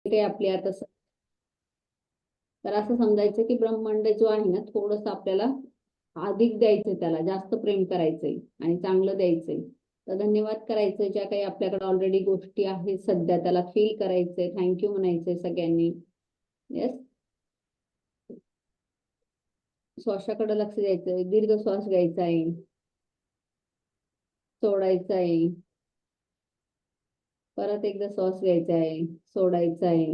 काही आपले आता तर असं समजायचं की ब्रह्मांड जो आहे ना थोडस आपल्याला अधिक द्यायचंय, त्याला जास्त प्रेम करायचंय आणि चांगलं द्यायचंय. तर धन्यवाद करायचं, ज्या काही आपल्याकडे ऑलरेडी गोष्टी आहेत सध्या त्याला फील करायचंय, थँक्यू म्हणायचंय सगळ्यांनी. येस, श्वासाकडे लक्ष द्यायचंय, दीर्घ श्वास घ्यायचा आहे, सोडायचा आहे, परत एकदा श्वास घ्यायचा आहे, सोडायचा आहे,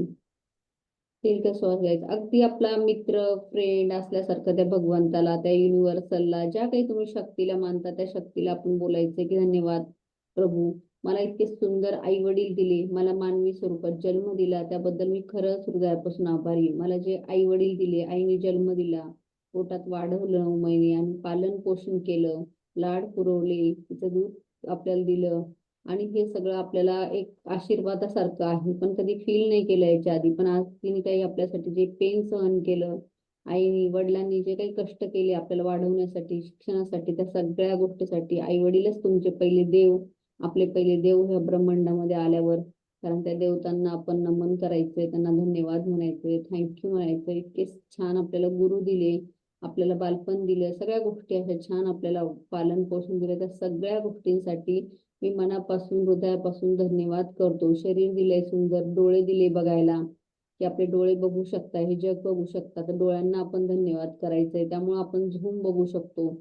दीर्घ श्वास घ्यायचा. अगदी आपला मित्र फ्रेंड असल्यासारखं त्या भगवंताला, त्या युनिव्हर्सलला, ज्या काही तुम्ही शक्तीला मानता त्या शक्तीला आपण बोलायचं की धन्यवाद प्रभू, मला इतके सुंदर आई वडील दिले, मला मानवी स्वरूपात जन्म दिला, त्याबद्दल मी खरंच हृदयापासून आभारी आहे. मला जे आई वडील दिले, आईने जन्म दिला, पोटात वाढवलं 9 महिने आणि पालन पोषण केलं, लाड पुरवले, तिचं दूध आपल्याला दिलं, आणि हे सगळं आपल्याला एक आशीर्वादासारखं आहे. पण कधी फील नाही केलं याच्या आधी, पण आज तिने काही आपल्यासाठी जे पेन सहन केलं, आईनी वडिलांनी जे काही कष्ट केले आपल्याला वाढवण्यासाठी, शिक्षणासाठी, त्या सगळ्या गोष्टीसाठी आई वडीलच तुमचे पहिले देव, आपले पहिले देव ह्या ब्रह्मांडामध्ये आल्यावर. कारण त्या देवतांना आपण नमन करायचंय, त्यांना धन्यवाद म्हणायचंय, थँक्यू म्हणायचंय. इतके छान आपल्याला गुरु दिले, आपल्याला बालपण दिलं, सगळ्या गोष्टी अशा छान आपल्याला पालन पोषण दिलं, त्या सगळ्या गोष्टींसाठी मी मनापासून हृदयापासून धन्यवाद करतो. शरीर दिलंय सुंदर, डोळे दिले बघायला, की आपले डोळे बघू शकता, हे जग बघू शकता, तर डोळ्यांना आपण धन्यवाद करायचंय, त्यामुळे आपण झूम बघू शकतो.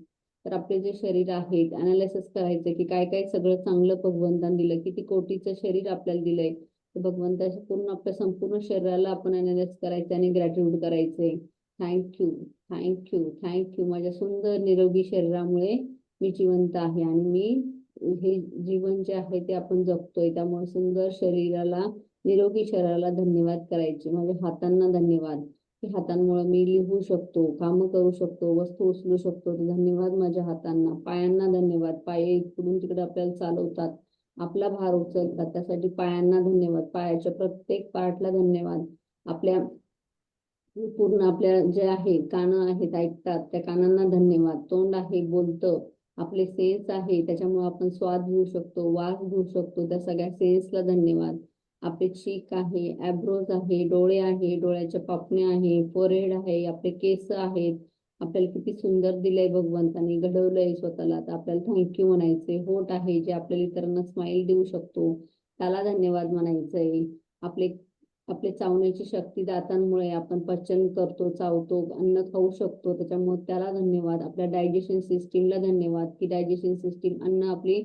तर आपले जे शरीर आहे अनालिसिस करायचं की काय काय सगळं चांगलं भगवंतान दिलं, किती कोटीचं शरीर आपल्याला दिलंय, तर भगवंताच्या पूर्ण आपल्या संपूर्ण शरीराला आपण अनालिसिस करायचं आणि ग्रॅटिट्यूड करायचंय. Thank you, thank you, thank you. माझ्या सुंदर निरोगी शरीरामुळे मी जिवंत आहे आणि मी हे जीवन जे आहे ते आपण जगतोय, त्यामुळे सुंदर शरीराला, निरोगी शरीराला धन्यवाद करायचे. माझ्या हातांना धन्यवाद, की हातांमुळे मी लिहू शकतो, काम करू शकतो, वस्तू उचलू शकतो, तर धन्यवाद माझ्या हातांना. पायांना धन्यवाद, पाय इकडून तिकडे आपल्याला चालवतात, आपला भार उचलतात, त्यासाठी पायांना धन्यवाद. पायाच्या प्रत्येक पार्टला धन्यवाद. आपल्या पूर्ण आपल्या जे आहे कानं आहेत ऐकतात, त्या कानांना धन्यवाद. तोंड आहे बोलतं, आपले सेन्स आहे त्याच्यामुळे आपण स्वाद घेऊ शकतो, वास घेऊ शकतो, त्या सगळ्या सेन्सला धन्यवाद. आपले चीक आहे, ॲब्रोज आहे, डोळे आहे, डोळ्याच्या पापण्या आहे, फोरहेड आहे, आपले केस आहेत, आपल्याला किती सुंदर दिलंय भगवंतानी, घडवलंय स्वतःला, तर आपल्याला थँक्यू म्हणायचे. होठ आहे जे आपल्याला इतरांना स्माइल देऊ शकतो, त्याला धन्यवाद म्हणायचंय. आपले आपले चावण्याची शक्ती दातांमुळे आपण पचन करतो, चावतो, अन्न खाऊ शकतो, त्याच्यामुळे त्याला धन्यवाद. आपल्या डायजेशन सिस्टीमला धन्यवाद, की डायजेशन सिस्टीम अन्न आपली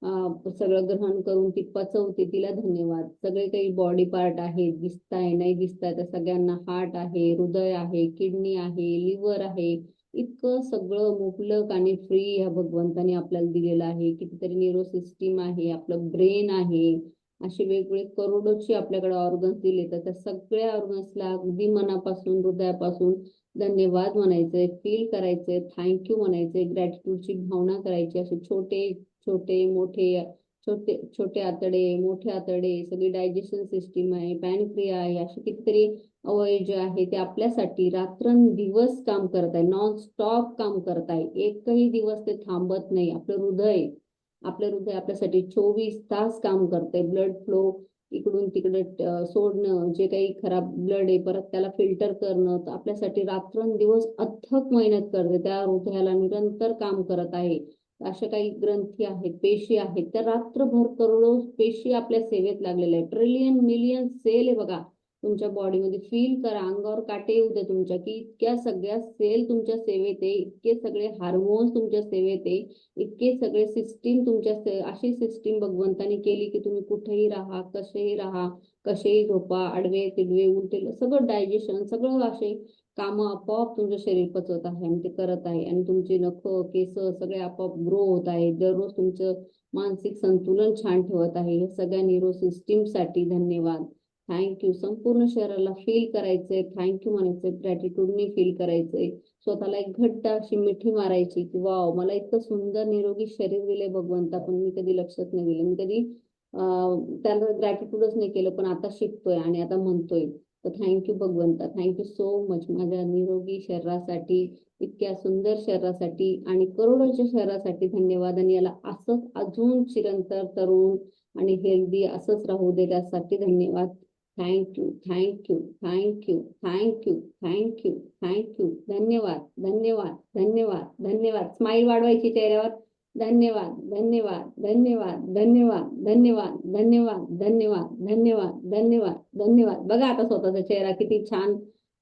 सगळं ग्रहण करून ती पचवते, तिला धन्यवाद. सगळे काही बॉडी पार्ट आहेत, दिसताय नाही दिसताय त्या सगळ्यांना, हार्ट आहे, हृदय आहे, किडनी आहे, लिव्हर आहे, इतकं सगळं मुबलक आणि फ्री ह्या भगवंतानी आपल्याला दिलेलं आहे. कितीतरी न्यूरो सिस्टीम आहे, आपलं ब्रेन आहे, असे वेगवेगळे करोडोचे आपल्याकडे ऑर्गन्स दिले, तर त्या सगळ्या ऑर्गन्सला अगदी मनापासून हृदयापासून धन्यवाद म्हणायचंय, फील करायचंय, थँक्यू म्हणायचंय, ग्रॅटिट्यूडची भावना करायची. असे छोटे छोटे मोठे, छोटे छोटे आतडे, मोठे आतडे, सगळी डायजेशन सिस्टीम आहे, पॅनक्रिया आहे, असे कितीतरी अवयव जे आहे ते आपल्यासाठी रात्रंदिवस काम करत आहे, नॉन स्टॉप काम करत आहे, एकही दिवस ते थांबत नाही. आपलं हृदय आपल्यासाठी 24 तास काम करतंय. ब्लड फ्लो इकडून तिकडे सोडणं, जे काही खराब ब्लड आहे परत त्याला फिल्टर करणं, तर आपल्यासाठी रात्रंदिवस अथक मेहनत करते, त्या हृदयाला निरंतर काम करत आहे. अशा काही ग्रंथी आहेत, पेशी आहेत, त्या रात्रभर करोडो पेशी आपल्या सेवेत लागलेल्या आहेत. ट्रिलियन मिलियन सेल आहे बघा तुमच्या बॉडीमध्ये. फील करा, अंगावर काटे येऊ द्या तुमच्या, की इतक्या सगळ्या सेल तुमच्या सेवेत आहे, इतके सगळे हार्मोन्स तुमच्या सेवेत आहे, इतके सगळे सिस्टीम तुमच्या अशी सिस्टीम भगवंतानी केली की तुम्ही कुठेही राहा, कसेही राहा, कसेही झोपा, आडवे तिडवे उलटे, सगळं डायजेशन, सगळं असे काम आपोआप तुमचं शरीर पचवत आहे आणि ते करत आहे. आणि तुमचे नख केस सगळे आपोआप ग्रो होत आहे. दररोज तुमचं मानसिक संतुलन छान ठेवत आहे. हे सगळ्या न्यूरो सिस्टीम साठी धन्यवाद, थँक्यू. संपूर्ण शरीराला फील करायचंय, थँक्यू म्हणायचंय, ग्रॅटिट्यूडनी फील करायचंय. स्वतःला एक घट्ट अशी मिठी मारायची की वाव, मला इतकं सुंदर निरोगी शरीर दिले भगवंता, पण मी कधी लक्षात नाही दिलं, मी कधी त्याला ग्रॅटिट्यूडच नाही केलं, पण आता शिकतोय आणि आता म्हणतोय. तर थँक्यू भगवंता, थँक्यू सो मच माझ्या निरोगी शरीरासाठी, इतक्या सुंदर शरीरासाठी आणि करोडोच्या शरीरासाठी धन्यवाद. आणि याला असंच अजून चिरंतर तरुण आणि हेल्दी असंच राहू दे त्यासाठी धन्यवाद. Thank you, thank you, thank you, thank you, thank you, thank you. धन्यवाद, धन्यवाद, धन्यवाद, धन्यवाद. स्माईल वाढवायची चेहऱ्यावर. धन्यवाद, धन्यवाद, धन्यवाद, धन्यवाद, धन्यवाद, धन्यवाद, धन्यवाद, धन्यवाद, धन्यवाद, धन्यवाद. बघा आता स्वतःचा चेहरा किती छान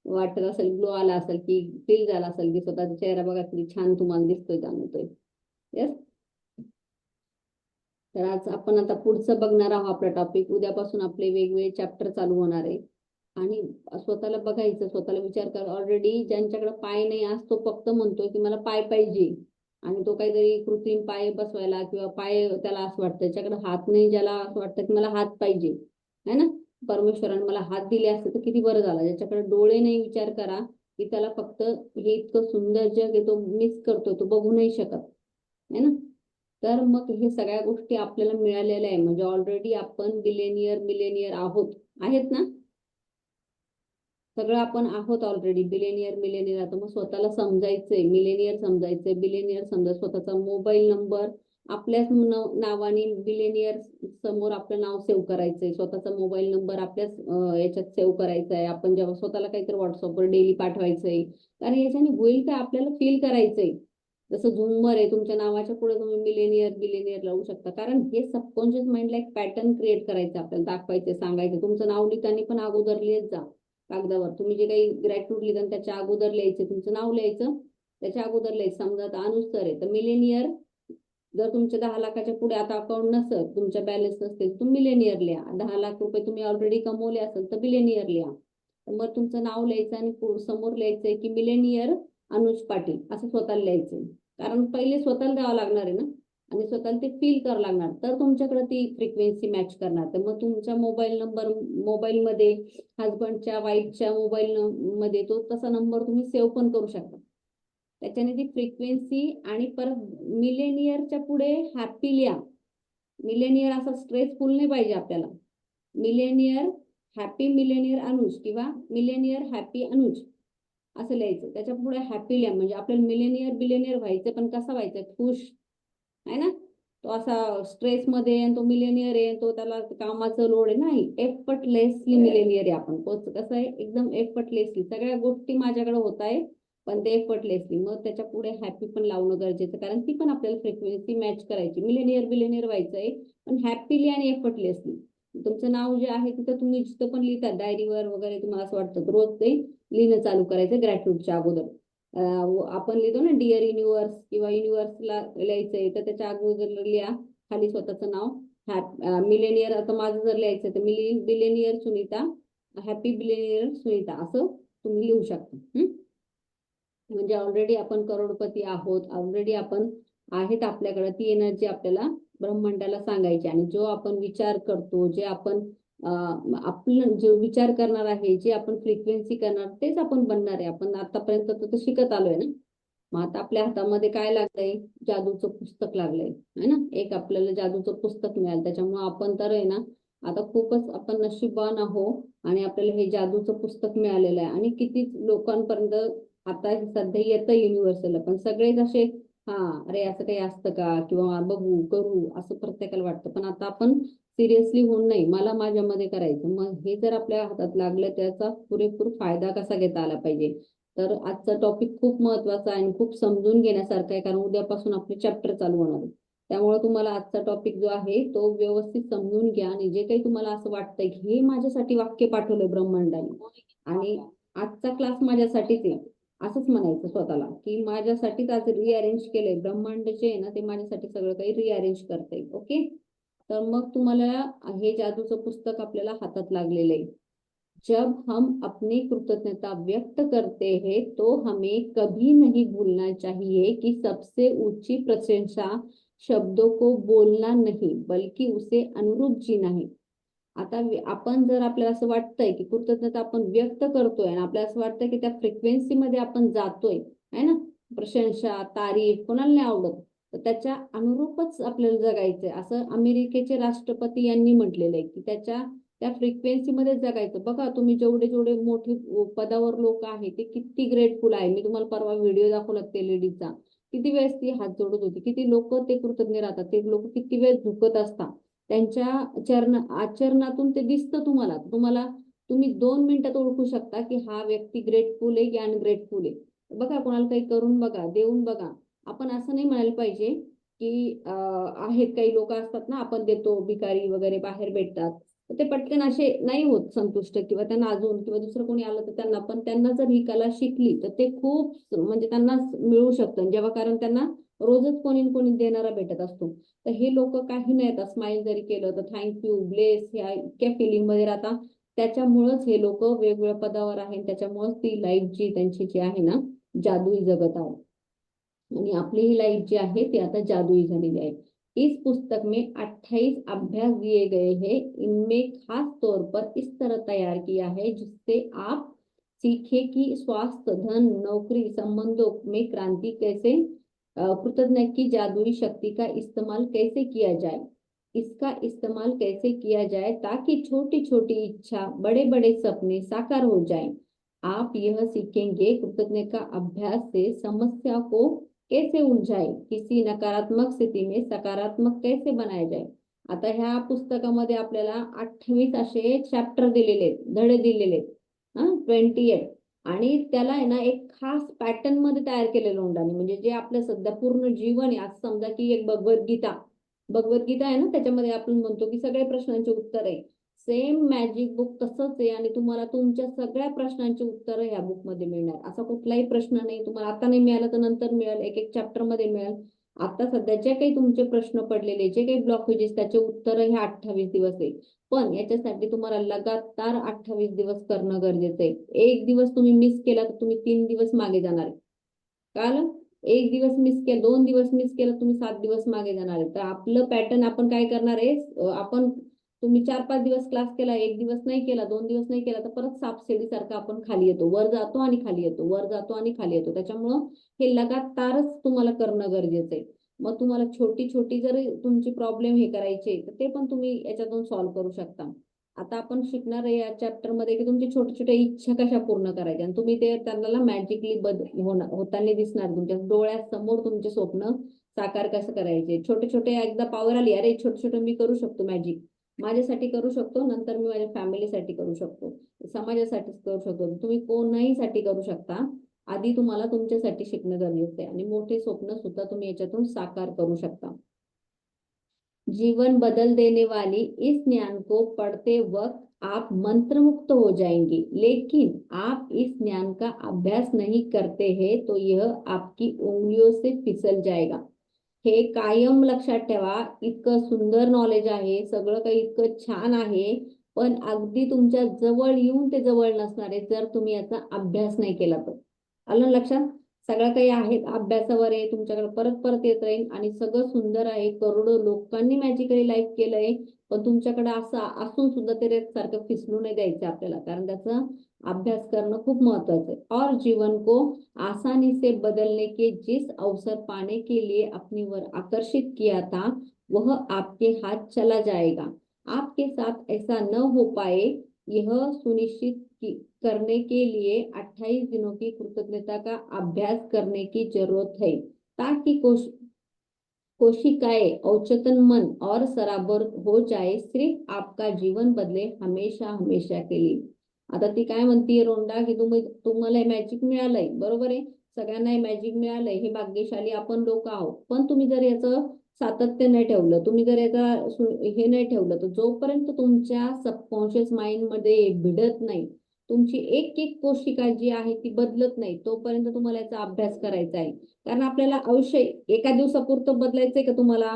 वाटत असेल, ग्लो आला असेल, की फील झाला असेल की स्वतःचा चेहरा बघा किती छान तुम्हाला दिसतोय, जाणवतोय. येस. तर आज आपण आता पुढचं बघणार आहोत आपला टॉपिक. उद्यापासून आपले वेगवेगळे चॅप्टर चालू होणार आहे. आणि स्वतःला बघायचं, स्वतःला विचार कर. ऑलरेडी ज्यांच्याकडे पाय नाही, आज तो फक्त म्हणतोय की मला पाय पाहिजे, आणि तो काहीतरी कृत्रिम पाय बसवायला किंवा पाय त्याला असं वाटतं. त्याच्याकडे हात नाही, ज्याला असं वाटतं की मला हात पाहिजे, है ना. परमेश्वराने मला हात दिले असते तर किती बरं झालं. ज्याच्याकडे डोळे नाही, विचार करा की त्याला फक्त हे इतकं सुंदर जग आहे तो मिस करतोय, तो बघू नाही शकत, है ना. तर मग हे सगळ्या गोष्टी आपल्याला मिळालेल्या आहे. म्हणजे ऑलरेडी आपण बिलेनियर मिलेनियर आहोत, आहेत ना. सगळं आपण आहोत ऑलरेडी बिलेनियर मिलेनियर. आता मग स्वतःला समजायचंय, मिलेनियर समजायचंय, बिलेनियर समजा. स्वतःचा मोबाईल नंबर आपल्याच नावाने बिलेनियर समोर आपलं नाव सेव्ह करायचंय. स्वतःचा मोबाईल नंबर आपल्याच याच्यात सेव्ह करायचा आहे. आपण जेव्हा स्वतःला काहीतरी व्हॉट्सअपवर डेली पाठवायचंय, कारण याच्याने होईल काय आपल्याला फील करायचंय. जसं झुमर आहे, तुमच्या नावाच्या पुढे तुम्ही मिलेनियर बिलेनियर लावू शकता. कारण हे सबकॉन्शियस माइंडला एक पॅटर्न क्रिएट करायचं, आपल्याला दाखवायचं, सांगायचं. तुमचं नाव लिहिताना पण अगोदर लिहित जा कागदावर. तुम्ही जे काही ग्रॅटिट्यूड लिहिता त्याच्या अगोदर लिहायचं, तुमचं नाव लिहायचं, त्याच्या अगोदर लिहायचं. समजा आता अनुसर आहे तर मिलेनियर. जर तुमच्या 10 लाखाच्या पुढे आता अकाउंट नसेल, तुमच्या बॅलन्स नसतील, तुम्ही मिलेनियर लिहा. 10 लाख रुपये तुम्ही ऑलरेडी कमवले असेल तर बिलेनियर लिहा. मग तुमचं नाव लिहायचं आणि समोर लिहायचंय की मिलेनियर अनुज पाटील, असं स्वतःला लिहायचंय. कारण पहिले स्वतःला द्यावं लागणार आहे ना, आणि स्वतःला ते फील करावं लागणार, तर तुमच्याकडे ती फ्रिक्वेन्सी मॅच करणार. तर मग तुमच्या मोबाईल नंबर, मोबाईलमध्ये हजबंडच्या वाईफच्या मोबाईल मध्ये तो तसा नंबर तुम्ही सेव्ह पण करू शकता. त्याच्याने ती फ्रिक्वेन्सी. आणि परत मिलेनियरच्या पुढे हॅपी लिहा. मिलेनियर असा स्ट्रेसफुल नाही पाहिजे आपल्याला. मिलेनियर हॅपी मिलेनियर अनुज किंवा मिलेनियर हॅपी अनुज असं लिहायचं. त्याच्या पुढे हॅपी लिहा. म्हणजे आपल्याला मिलेनियर बिलेनियर व्हायचं, पण कसं व्हायचं, खुश, आहे ना. तो असा स्ट्रेसमध्ये आणि तो मिलेनियर आहे, तो त्याला कामाचं लोड आहे नाही. एफर्टलेसली मिलेनियर आहे आपण. कसं आहे, एकदम एफर्टलेसली सगळ्या गोष्टी माझ्याकडे होत आहे, पण ते एफर्टलेसली. मग त्याच्या पुढे हॅपी पण लावणं गरजेचं, कारण ती पण आपल्याला फ्रिक्वेन्सी मॅच करायची. मिलेनियर बिलेनियर व्हायचं आहे, पण हॅपीली आणि एफर्टलेसली. तुमचं नाव जे आहे तिथं तुम्ही जिथं पण लिहिता, डायरीवर वगैरे, तुम्हाला असं वाटतं रोज ते लिहिणं चालू करायचं ग्रॅटिट्यूडच्या अगोदर. आपण लिहितो ना डिअर युनिव्हर्स किंवा युनिव्हर्सला लिहायचंय, तर त्याच्या अगोदर लिहा खाली स्वतःचं नाव. मिलेनियर, आता माझं जर लिहायचं तर billionaire Sunita, happy billionaire Sunita, असं तुम्ही लिहू शकता. म्हणजे ऑलरेडी आपण करोडपती आहोत, ऑलरेडी आपण आहेत. आपल्याकडे ती एनर्जी आपल्याला ब्रह्मांडाला सांगायची. आणि जो आपण विचार करतो, जे आपण आपलं जो विचार करणार आहे, जे आपण फ्रिक्वेन्सी करणार, तेच आपण बनणार आहे. आपण आतापर्यंत तर शिकत आलोय ना. मग आता आपल्या हातामध्ये काय लागलंय, जादूचं पुस्तक लागलंय, है ना. एक आपल्याला जादूचं पुस्तक मिळालं, त्याच्यामुळे आपण तर आहे ना आता खूपच आपण नशीबवान आहो. आणि आपल्याला हे जादूचं पुस्तक मिळालेलं आहे. आणि किती लोकांपर्यंत आता हे सध्या येतं युनिव्हर्सला, पण सगळेच असे, हा अरे असं काही असतं का, किंवा बघू करू असं प्रत्येकाला वाटतं. पण आता आपण सिरियसली होऊन नाही, मला माझ्यामध्ये करायचं. मग हे जर आपल्या हातात लागलं, त्याचा पुरेपूर फायदा कसा घेता आला पाहिजे. तर आजचा टॉपिक खूप महत्वाचा आहे आणि खूप समजून घेण्यासारखा आहे, कारण उद्यापासून आपले चॅप्टर चालू होणार आहे. त्यामुळे तुम्हाला आजचा टॉपिक जो आहे तो व्यवस्थित समजून घ्या. आणि जे काही तुम्हाला असं वाटतंय की हे माझ्यासाठी वाक्य पाठवलंय ब्रह्मांडाने, आणि आजचा क्लास माझ्यासाठीच आहे, असंच म्हणायचं स्वतःला की माझ्यासाठीच आज रिअरेंज केलंय ब्रह्मांड, जे आहे ना ते माझ्यासाठी सगळं काही रिअरेंज करते. ओके. तर मग तुम्हाला हे जादूचं पुस्तक आपल्याला हातात लागलेलं आहे. जब हम अपनी कृतज्ञता व्यक्त करते हैं तो हमें कभी नहीं भूलना चाहिए कि सबसे ऊंची प्रशंसा शब्दों को बोलना नहीं बल्कि उसे अनुरूप जीना है. आता आपण जर आपल्याला असं वाटतंय की कृतज्ञता आपण व्यक्त करतोय, आणि आपल्याला असं वाटतंय की त्या फ्रिक्वेन्सी मध्ये आपण जातोय, है ना. प्रशंसा, तारीफ कोणाला नाही आवडत, तर त्याच्या अनुरूपच आपल्याला जगायचंय. असं अमेरिकेचे राष्ट्रपती यांनी म्हटलेलं आहे की त्या फ्रिक्वेन्सी मध्ये जगायचं. बघा तुम्ही जेवढे जेवढे मोठे पदावर लोक आहेत ते किती ग्रेटफुल आहे. मी तुम्हाला परवा व्हिडिओ दाखवला ते लेडीजचा, किती वेळेस ती हात जोडत होती, किती लोक ते कृतज्ञ राहतात, ते लोक किती वेळ झुकत असतात. त्यांच्या आचरणातून ते दिसतं तुम्हाला. तुम्हाला तुम्ही 2 मिनिटात ओळखू शकता की हा व्यक्ती ग्रेटफुल आहे की अनग्रेटफुल आहे. बघा, कोणाला काही करून बघा, देऊन बघा. आपण असं नाही म्हणायला पाहिजे की आहेत काही लोक असतात ना, आपण देतो, भिकारी वगैरे बाहेर भेटतात, तर ते पटकन असे नाही होत संतुष्ट, किंवा त्यांना अजून, किंवा दुसरं कोणी आलं तर त्यांना पण, त्यांना जर ही कला शिकली तर ते खूप म्हणजे त्यांना मिळू शकतं जेव्हा, कारण त्यांना रोजच कोणी न कोणी देणारा भेटत असतो. तर हे लोक काही नाही, आता स्माइल जरी केलं तर थँक्यू, ब्लेस, ह्या इतक्या फिलिंग मध्ये राहतात. त्याच्यामुळेच हे लोक वेगवेगळ्या पदावर आहेत, त्याच्यामुळेच ती लाईफ जी त्यांची जी आहे ना, जादुई जगत आहे. आणि आपली ही लाइफ जी है ती आता जादुई झालेली आहे. इस पुस्तक में 28 अभ्यास दिए गए हैं। इनमें खास तौर पर इस तरह तैयार किया है जिससे आप सीखे कि स्वास्थ्य, धन, नौकरी, संबंधों में क्रांति कैसे, कृतज्ञ की जादुई शक्ति का इस्तेमाल कैसे किया जाए, इसका इस्तेमाल कैसे किया जाए ताकि छोटी छोटी इच्छा, बड़े बड़े सपने साकार हो जाएं। आप यह सीखेंगे कृतज्ञ का अभ्यास से समस्या को कैसे उलझाए, किसी नकारात्मक स्थिती में सकारात्मक कैसे बनाया जाए. आता ह्या पुस्तकामध्ये आपल्याला 28 असे चॅप्टर दिलेले आहेत, धडे दिलेले आहेत. 28. आणि त्याला आहे ना एक खास पॅटर्न मध्ये तयार केलेलं लोंढाने, म्हणजे जे आपलं सध्या पूर्ण जीवन आहे, असं समजा की एक भगवद्गीता आहे ना, त्याच्यामध्ये आपण म्हणतो की सगळ्या प्रश्नांचे उत्तर आहे. सेम मॅजिक बुक तसंच आहे, आणि तुम्हाला तुमच्या सगळ्या प्रश्नांची उत्तरं ह्या बुक मध्ये मिळणार. असा कुठलाही प्रश्न नाही तुम्हाला आता नाही मिळाला तर नंतर मिळेल, एक एक चॅप्टर मध्ये मिळेल. आता सध्या जे काही तुमचे प्रश्न पडलेले, जे काही ब्लॉकेजेस, त्याचे उत्तर हे 28 दिवस आहे. पण याच्यासाठी तुम्हाला लगातार 28 दिवस करणं गरजेचं आहे. एक दिवस तुम्ही मिस केला तर तुम्ही 3 दिवस मागे जाणार. कळालं? एक दिवस मिस केला, 2 दिवस मिस केला, तुम्ही 7 दिवस मागे जाणार आहे. तर आपलं पॅटर्न आपण काय करणार आहे, आपण, तुम्ही 4-5 दिवस क्लास केला, एक दिवस नाही केला, 2 दिवस नाही केला, तर परत सापशिडी सारखं आपण खाली येतो, वर जातो आणि खाली येतो, वर जातो आणि खाली येतो. त्याच्यामुळं हे लगातारच तुम्हाला करणं गरजेचं आहे. मग तुम्हाला छोटी छोटी जर तुमची प्रॉब्लेम हे करायचे तर ते पण तुम्ही याच्यातून सॉल्व्ह करू शकता. आता आपण शिकणार आहे या चॅप्टर मध्ये की तुमची छोट्या छोट्या इच्छा कशा पूर्ण करायच्या, आणि तुम्ही ते त्यांना मॅजिकली होताना दिसणार, तुमच्या डोळ्यासमोर तुमचे स्वप्न साकार कसं करायचे. छोटे छोटे एकदा पॉवर आली, अरे छोटे छोटे मी करू शकतो मॅजिक, माझ्यासाठी करू शकतो, नंतर मी माझ्या फॅमिलीसाठी करू शकतो, समाजासाठी करू शकतो, तुम्ही कोणाही साठी करू शकता. आधी तुम्हाला तुमच्यासाठी शिकणं गरजेचं आहे, आणि मोठे स्वप्न सुद्धा तुम्ही याच्यातून साकार करू शकता. जीवन बदल देने वाली इस ज्ञान को पढ़ते वक्त आप मंत्रमुक्त हो जाएंगे, लेकिन आप इस ज्ञान का अभ्यास नहीं करते हैं तो यह आपकी उंगलियों से फिसल जाएगा. हे कायम लक्षात ठेवा. इतकं सुंदर नॉलेज आहे, सगळं काही इतकं छान आहे, पण अगदी तुमच्या जवळ येऊन ते जवळ नसणार आहे जर तुम्ही याचा अभ्यास नाही केला तर. आलं लक्षात? सगळं काही आहे अभ्यासावर आहे, तुमच्याकडे परत परत येत राहील, आणि सगळं सुंदर आहे, करोडो लोकांनी मॅजिकली लाईफ केलंय, पण तुमच्याकडे असं असून सुद्धा ते रेत सारखं फिसलू नाही द्यायचं आपल्याला, कारण त्याचा अभ्यास करणं खूप महत्वाचं आहे. और जीवन को आसानी से बदलने के जिस अवसर पाने के लिए अपनी ओर आकर्षित किया था वह आपके हाथ चला जाएगा. आपके साथ ऐसा न हो पाए, यह सुनिश्चित करने के लिए 28 दिनों की कृतज्ञता का अभ्यास करने की जरूरत है, ताकि कोशिकाएं अवचेतन मन और सराबर हो जाए, सिर्फ आपका जीवन बदले हमेशा हमेशा के लिए. आता ती काय म्हणतीये रोंडा की तुम्हाला मॅजिक मिळालंय, बरोबर आहे, सगळ्यांना मॅजिक मिळालंय, हे भाग्यशाली आपण लोक आहोत, पण तुम्ही जर याचं सातत्य नाही ठेवलं, तुम्ही जर याचा हे नाही ठेवलं, तर जोपर्यंत तुमच्या सबकॉन्शियस माइंड मध्ये भिडत नाही, तुमची एक एक कोशिका जी आहे ती बदलत नाही, तोपर्यंत तुम्हाला याचा अभ्यास करायचा आहे. कारण आपल्याला आयुष्य एका दिवसापुरतं बदलायचंय का तुम्हाला,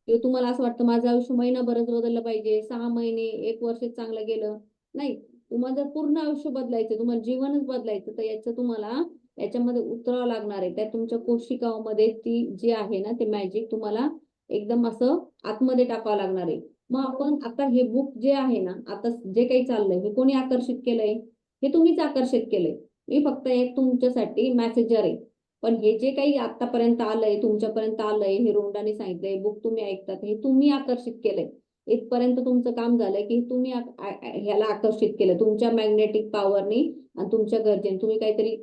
किंवा तुम्हाला असं वाटतं माझं आयुष्य महिनाभरच बदललं पाहिजे, 6 महिने, 1 वर्ष चांगलं गेलं नाही. तुम्हाला जर पूर्ण आयुष्य बदलायचं, तुम्हाला जीवनच बदलायचं, तर तुम्हाला याच्यामध्ये उतरावं लागणार आहे. त्या तुमच्या कोशिकामध्ये ती जी आहे ना, ते मॅजिक तुम्हाला एकदम असं आतमध्ये टाकावं लागणार आहे. मग आपण आता हे बुक जे आहे ना, आता जे काही चाललंय, हे कोणी आकर्षित केलंय, हे तुम्हीच आकर्षित केलंय. मी फक्त एक तुमच्यासाठी मेसेजर आहे. पण हे जे काही आतापर्यंत आलंय, तुमच्यापर्यंत आलंय, हे रोंडाने सांगितलंय, बुक तुम्ही ऐकतात, हे तुम्ही आकर्षित केलंय. इथपर्यंत तुमचं काम झालंय की तुम्ही ह्याला आकर्षित केलं तुमच्या मॅग्नेटिक पॉवरनी आणि तुमच्या गरजेने. तुम्ही काहीतरी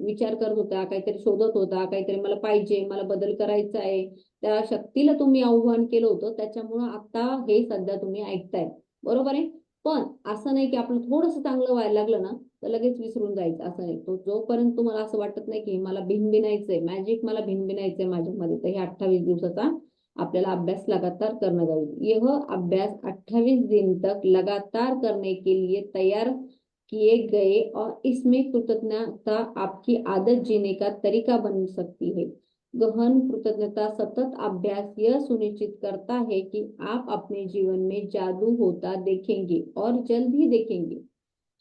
विचार करत होता, काहीतरी शोधत होता, काहीतरी मला पाहिजे, मला बदल करायचा आहे, त्या शक्तीला तुम्ही आव्हान केलं होतं, त्याच्यामुळं आता हे सध्या तुम्ही ऐकताय, बरोबर आहे. पण असं नाही की आपलं थोडंसं चांगलं व्हायला लागलं ना तर लगेच विसरून जायचं, असं नाही. तो जोपर्यंत तुम्हाला असं वाटत नाही की मला भिनभिनायचंय, मॅजिक मला भिनभिनायचंय माझ्यामध्ये, तर हे 28 दिवसाचा आपल्याला अभ्यास लगातार करना चाहिए। यह अभ्यास 28 दिन तक लगातार करने के लिए तैयार किए गए और इसमें कृतज्ञता आपकी आदत जीने का तरीका बन सकती है। गहन कृतज्ञता सतत अभ्यास यह सुनिश्चित करता है कि आप अपने जीवन में जादू होता देखेंगे और जल्द ही देखेंगे।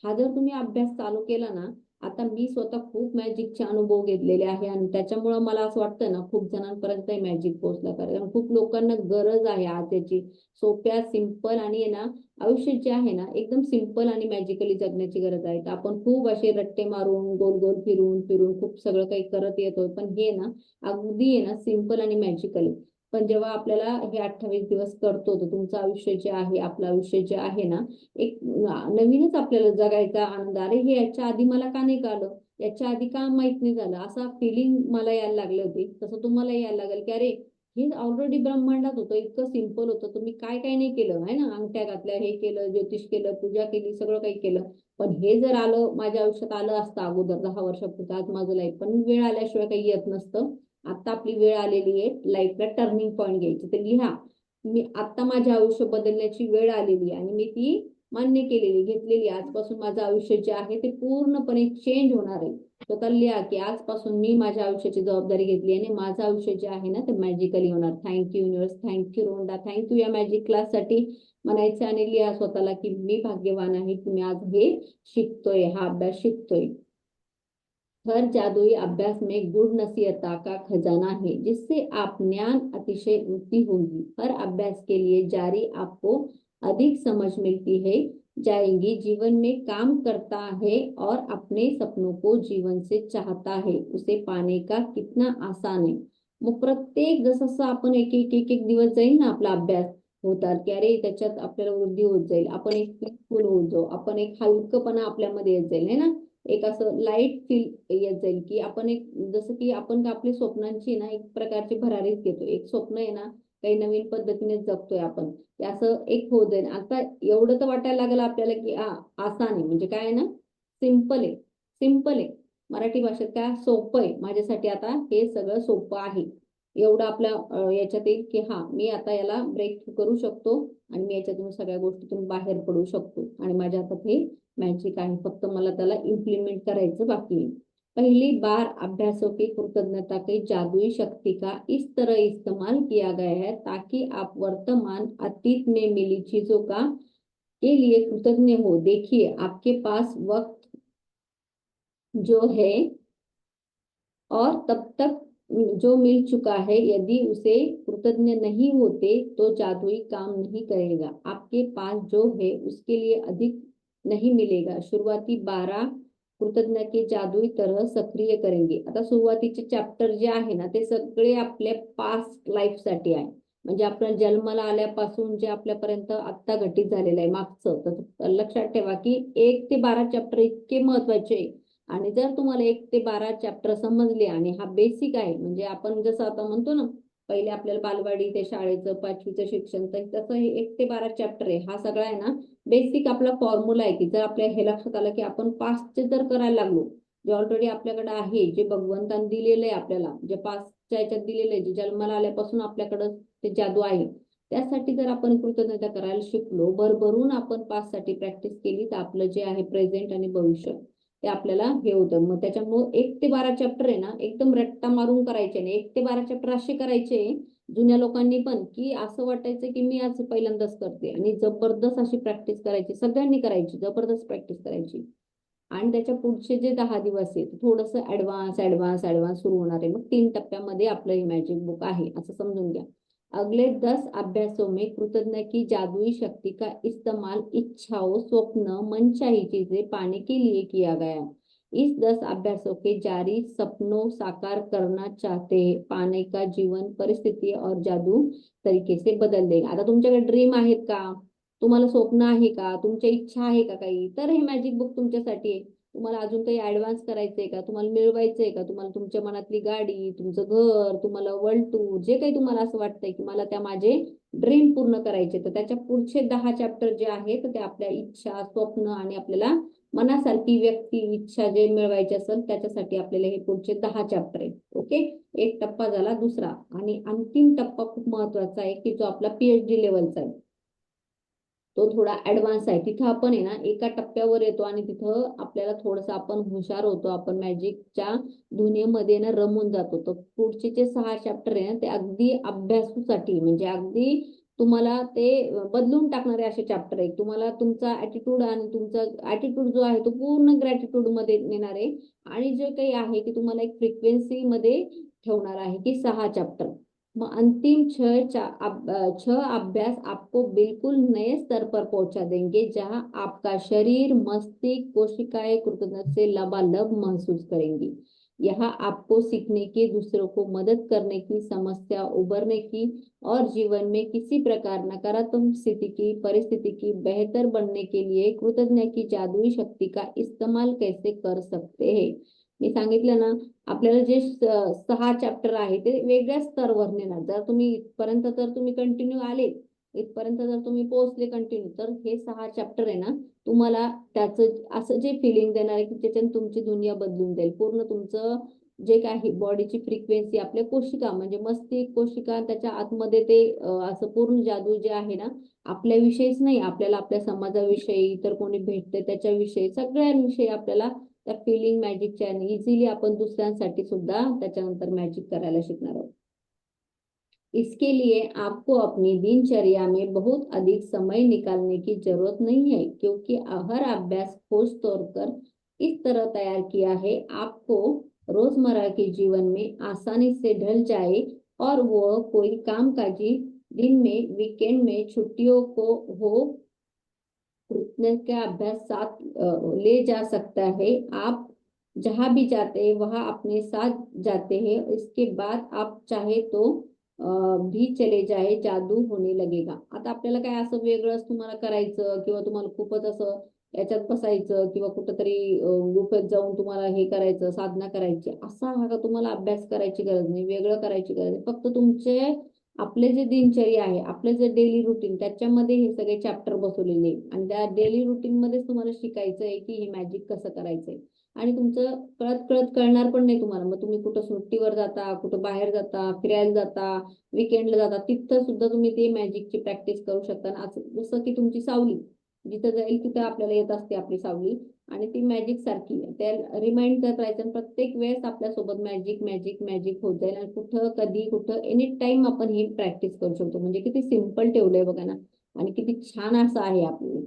हा जर तुम्ही अभ्यास चालू केला ना, आता मी स्वतः खूप मॅजिकचे अनुभव घेतलेले आहे आणि त्याच्यामुळं मला असं वाटतं ना खूप जणांपर्यंत मॅजिक पोहोचला पाहिजे, कारण खूप लोकांना गरज आहे आज त्याची सोप्या, सिंपल आणि आहे ना आयुष्य जे आहे ना एकदम सिंपल आणि मॅजिकली जगण्याची गरज आहे। तर आपण खूप असे रट्टे मारून गोल गोल फिरून फिरून खूप सगळं काही करत येतो, पण हे ना अगदी आहे ना सिंपल आणि मॅजिकल आहे। पण जेव्हा आपल्याला हे 28 दिवस करतो तर तुमचं आयुष्य जे आहे, आपलं आयुष्य जे आहे ना एक नवीनच आपल्याला जगायचा आनंद, अरे हे याच्या आधी मला का नाही कळलं, याच्या आधी का माहित नाही झालं, असा फिलिंग मला यायला लागले होते। तसं तुम्हाला यायला लागेल की अरे हे ऑलरेडी ब्रह्मांडात होतं, इतकं सिंपल होतं, तुम्ही काय काय नाही केलं आहे ना, अंगठ्या घातल्या, हे केलं, ज्योतिष केलं, पूजा केली, सगळं काही केलं, पण हे जर आलं माझ्या आयुष्यात आलं असतं अगोदर 10 वर्षापूर्वी, आज माझं लाईफ, पण वेळ आल्याशिवाय काही येत नसतं। आता आपली वेळ आलेली आहे लाईफला टर्निंग पॉईंट घ्यायची, तर लिहा मी आता माझे आयुष्य बदलण्याची वेळ आलेली आहे आणि मी ती मान्य केलेली, घेतलेली। आजपासून माझं आयुष्य जे आहे ते पूर्णपणे चेंज होणार आहे। स्वतः लिहा की आजपासून मी माझ्या आयुष्याची जबाबदारी घेतली आणि माझं आयुष्य जे आहे ना ते मॅजिकली होणार। थँक्यू युनिवर्स, थँक्यू रोंडा, थँक्यू या मॅजिक क्लाससाठी म्हणायचं आणि लिहा स्वतःला की मी भाग्यवान आहे की मी आज हे शिकतोय, हा अभ्यास शिकतोय। हर जादुई अभ्यास में गुड नसीहता का खजाना है जिससे आप ज्ञान अतिशय वृद्धि होगी। हर अभ्यास के लिए जारी आपको अधिक समझ मिलती है जाएंगी, जीवन में काम करता है और अपने सपनों को जीवन से चाहता है उसे पाने का कितना आसान है। मग प्रत्येक जसं जसं आपण एक एक एक एक दिवस जाईल ना आपला अभ्यास होतात की अरे त्याच्यात आपल्याला वृद्धी होत जाईल, आपण एक पीसफुल होत जाऊ, आपण एक हलकपणा आपल्यामध्ये येत जाईल है ना, एक असं लाईट फील येत जाईल की आपण एक जसं की आपण आपल्या स्वप्नांची ना एक प्रकारची भरारीच घेतो, एक स्वप्न आहे ना काही नवीन पद्धतीने जगतोय आपण, ते असं एक होत जाईल। आता एवढं तर वाटायला लागलं आपल्याला की आसान आहे, म्हणजे काय आहे ना सिंपल आहे, सिंपल आहे, मराठी भाषेत काय सोपं आहे माझ्यासाठी, आता हे सगळं सोपं आहे एवढं आपल्या याच्यात येईल की हा मी आता याला ब्रेक करू शकतो आणि मी याच्यातून सगळ्या गोष्टीतून बाहेर पडू शकतो आणि माझ्या हातात हे मॅजिक आहे, फक्त मला त्याला इम्प्लीमेंट करायचं बाकी है। पहली बार अभ्यासों की कृतज्ञता की जादुई शक्ति का इस तरह इस्तेमाल किया गया है ताकि आप वर्तमान अतीत में मिली चीजों का के लिए कृतज्ञ हो। देखिए आपके पास वक्त जो है और तब तक जो मिल चुका है, यदि उसे कृतज्ञ नहीं होते तो जादुई काम नहीं करेगा। आपके पास जो है उसके लिए अधिक नहीं मिलेगा। शुरुआती 12 कृतज्ञ के जादुई तरह सक्रिय करेंगे। आता सुरुवातीचे चॅप्टर जे आहे ना ते सगळे आपल्या पास्ट लाईफसाठी आहे, म्हणजे आपण जन्माला आल्यापासून जे आपल्यापर्यंत आत्ता घटित झालेलं आहे मागचं, तर लक्षात ठेवा की 1 ते 12 चॅप्टर इतके महत्वाचे आहे। आणि जर तुम्हाला 1 ते 12 चॅप्टर समजले आणि हा बेसिक आहे, म्हणजे आपण जसं आता म्हणतो ना पहिले आपल्याला बालवाडी ते शाळेचं 5वीचं शिक्षण, तर तसं हे 1 ते 12 चॅप्टर आहे, हा सगळा आहे ना बेसिक आपला फॉर्म्युला आहे की जर आपल्या हे लक्षात आलं की आपण पास्टचे जर करायला लागलो, जे ऑलरेडी आपल्याकडे आहे, जे भगवंताने दिलेलं आहे आपल्याला, जे पास्टच्या याच्यात दिलेलं आहे, जे जन्माला आल्यापासून आपल्याकडं ते जादू आहे, त्यासाठी जर आपण कृतज्ञता करायला शिकलो, भरभरून आपण पास्टसाठी प्रॅक्टिस केली, तर आपलं जे आहे प्रेझेंट आणि भविष्य ते आपल्याला हे होतं। मग त्याच्यामुळे 1 ते 12 चॅप्टर आहे ना एकदम रट्टा मारून करायचे नाही, 1 ते 12 चॅप्टर असे करायचे जुन्या लोकांनी पण की असं वाटायचं की मी आज पहिल्यांदाच करते आणि जबरदस्त अशी प्रॅक्टिस करायची, सगळ्यांनी करायची, जबरदस्त प्रॅक्टिस करायची। आणि त्याच्या पुढचे जे 10 दिवस आहेत थोडंसं ऍडव्हान्स ऍडव्हान्स ऍडव्हान्स सुरू होणार आहे, मग 3 टप्प्यामध्ये आपलं हे मॅजिक बुक आहे असं समजून घ्या। अगले 10 अभ्यासों में कृतज्ञ की जादुई शक्ति का इस्तेमाल इच्छाओं, स्वप्न, मनचाही चीजें पाने के लिए किया गया। इस 10 अभ्यासों के जारी सपनों साकार करना चाहते हैं, पाने का जीवन परिस्थिती और जादू तरीके से बदल देगा। आता तुमच्याकडे ड्रीम आहेत का, तुम्हाला स्वप्न आहे का, तुमच्या इच्छा आहे का काही, तर हे मॅजिक बुक तुमच्यासाठी आहे। तुम्हाला अजून काही ऍडव्हान्स करायचंय का, तुम्हाला मिळवायचंय का, तुम्हाला तुमच्या मनातली गाडी, तुमचं घर, तुम्हाला वर्ल्ड टूर, जे काही तुम्हाला असं वाटतंय की मला त्या माझे ड्रीम पूर्ण करायचे, तर त्याच्या पुढचे 10 चॅप्टर जे आहेत ते आपल्या इच्छा, स्वप्न आणि आपल्याला मनासारखी व्यक्ती, इच्छा जे मिळवायचे असेल त्याच्यासाठी आपल्याला हे पुढचे 10 चॅप्टर आहेत. ओके, एक टप्पा झाला. दुसरा आणि अंतिम टप्पा खूप महत्वाचा आहे की जो आपला पीएचडी लेवलचा आहे, तो थोडा ऍडव्हान्स आहे. तिथं आपण आहे ना एका टप्प्यावर येतो आणि तिथं आपल्याला थोडस आपण हुशार होतो, आपण मॅजिकच्या दुनियेमध्ये ना रमून जातो. तर पुढचे जे 6 चॅप्टर आहे ना ते अगदी अभ्यासूसाठी, म्हणजे अगदी तुम्हाला ते बदलून टाकणारे असे चॅप्टर आहे. तुम्हाला तुमचा ऍटिट्यूड आणि तुमचा ऍटिट्यूड जो आहे तो पूर्ण ग्रॅटिट्यूड मध्ये नेणार आहे. आणि जे काही आहे की तुम्हाला एक फ्रिक्वेन्सी मध्ये ठेवणार आहे की 6 चॅप्टर. मग अंतिम छह अभ्यास आपको बिल्कुल नए स्तर पर पहुंचा देंगे, जहां आपका शरीर, मस्तिष्क, कोशिकाएं कृतज्ञता से लबालब महसूस करेंगी। यहाँ आपको सीखने की, दूसरों को मदद करने की, समस्या उबरने की और जीवन में किसी प्रकार नकारात्मक स्थिति की परिस्थिति की बेहतर बनने के लिए कृतज्ञता की जादुई शक्ति का इस्तेमाल कैसे कर सकते हैं। मी सांगितलं ना, आपल्याला जे 6 चॅप्टर आहे ते वेगळ्या स्तरावर नेणार. जर तुम्ही इथपर्यंत जर तुम्ही कंटिन्यू आले, इथपर्यंत जर तुम्ही पोहोचले कंटिन्यू, तर हे 6 चॅप्टर आहे ना तुम्हाला त्याचं असं जे फिलिंग देणार आहे की त्याच्याने तुमची दुनिया बदलून जाईल. पूर्ण तुमचं जे काही बॉडीची फ्रिक्वेन्सी, आपल्या कोशिका म्हणजे मस्तिष्क, कोशिका, त्याच्या आतमध्ये ते असं पूर्ण जादू जे आहे ना, आपल्याविषयीच नाही, आपल्याला आपल्या समाजाविषयी, इतर कोणी भेटते त्याच्याविषयी, सगळ्यांविषयी आपल्याला त्या फिलिंग मॅजिकच्या आणि इझिली आपण दुसऱ्यांसाठी सुद्धा त्याच्यानंतर मॅजिक करायला शिकणार आहोत. इसके लिए आपको अपनी दिनचर्या में बहुत अधिक समय निकालने की जरूरत नहीं है, क्योंकि हर अभ्यास ठोस तौर पर इस तरह तैयार किया है आपको रोजमर्रा के जीवन में आसानी से ढल जाए और वो कोई कामकाजी दिन में, वीकेंड में, छुट्टियों को हो, उतने का अभ्यास साथ ले जा सकता है। आप जहां भी जाते हैं वहां अपने साथ जाते हैं। इसके बाद आप चाहे तो भी चले जाए, जादू होने लगेगा। आता आपल्याला काय असं वेगळंच तुम्हाला करायचं किंवा तुम्हाला खूपच असं याच्यात बसायचं किंवा कुठंतरी गुफेत जाऊन तुम्हाला हे करायचं, साधना करायची, असा हा का तुम्हाला अभ्यास करायची गरज नाही, वेगळं करायची गरज नाही. फक्त तुमचे आपले जे दिनचर्या आहे, आपले जे डेली रुटीन, त्याच्यामध्ये हे सगळे चॅप्टर बसवलेले आहे. आणि त्या डेली रुटीन मध्येच तुम्हाला शिकायचं आहे की हे मॅजिक कसं करायचंय. आणि तुमचं कळत कळत कळणार पण नाही तुम्हाला. मग तुम्ही कुठं सुट्टीवर जाता, कुठं बाहेर जाता, फिरायला जाता, विकेंडला जाता, तिथं सुद्धा तुम्ही ते मॅजिकची प्रॅक्टिस करू शकता. असं जसं की तुमची सावली जिथं जाईल तिथं आपल्याला येत असते आपली सावली, आणि ती मॅजिक सारखी आहे. त्या रिमाइंड करत राहायचं आणि प्रत्येक वेळेस आपल्यासोबत मॅजिक मॅजिक मॅजिक होत जाईल. आणि कुठं, कधी, कुठं, एनी टाइम आपण ही प्रॅक्टिस करू शकतो. म्हणजे किती सिंपल ठेवलंय बघा ना, आणि किती छान असं आहे आपलं.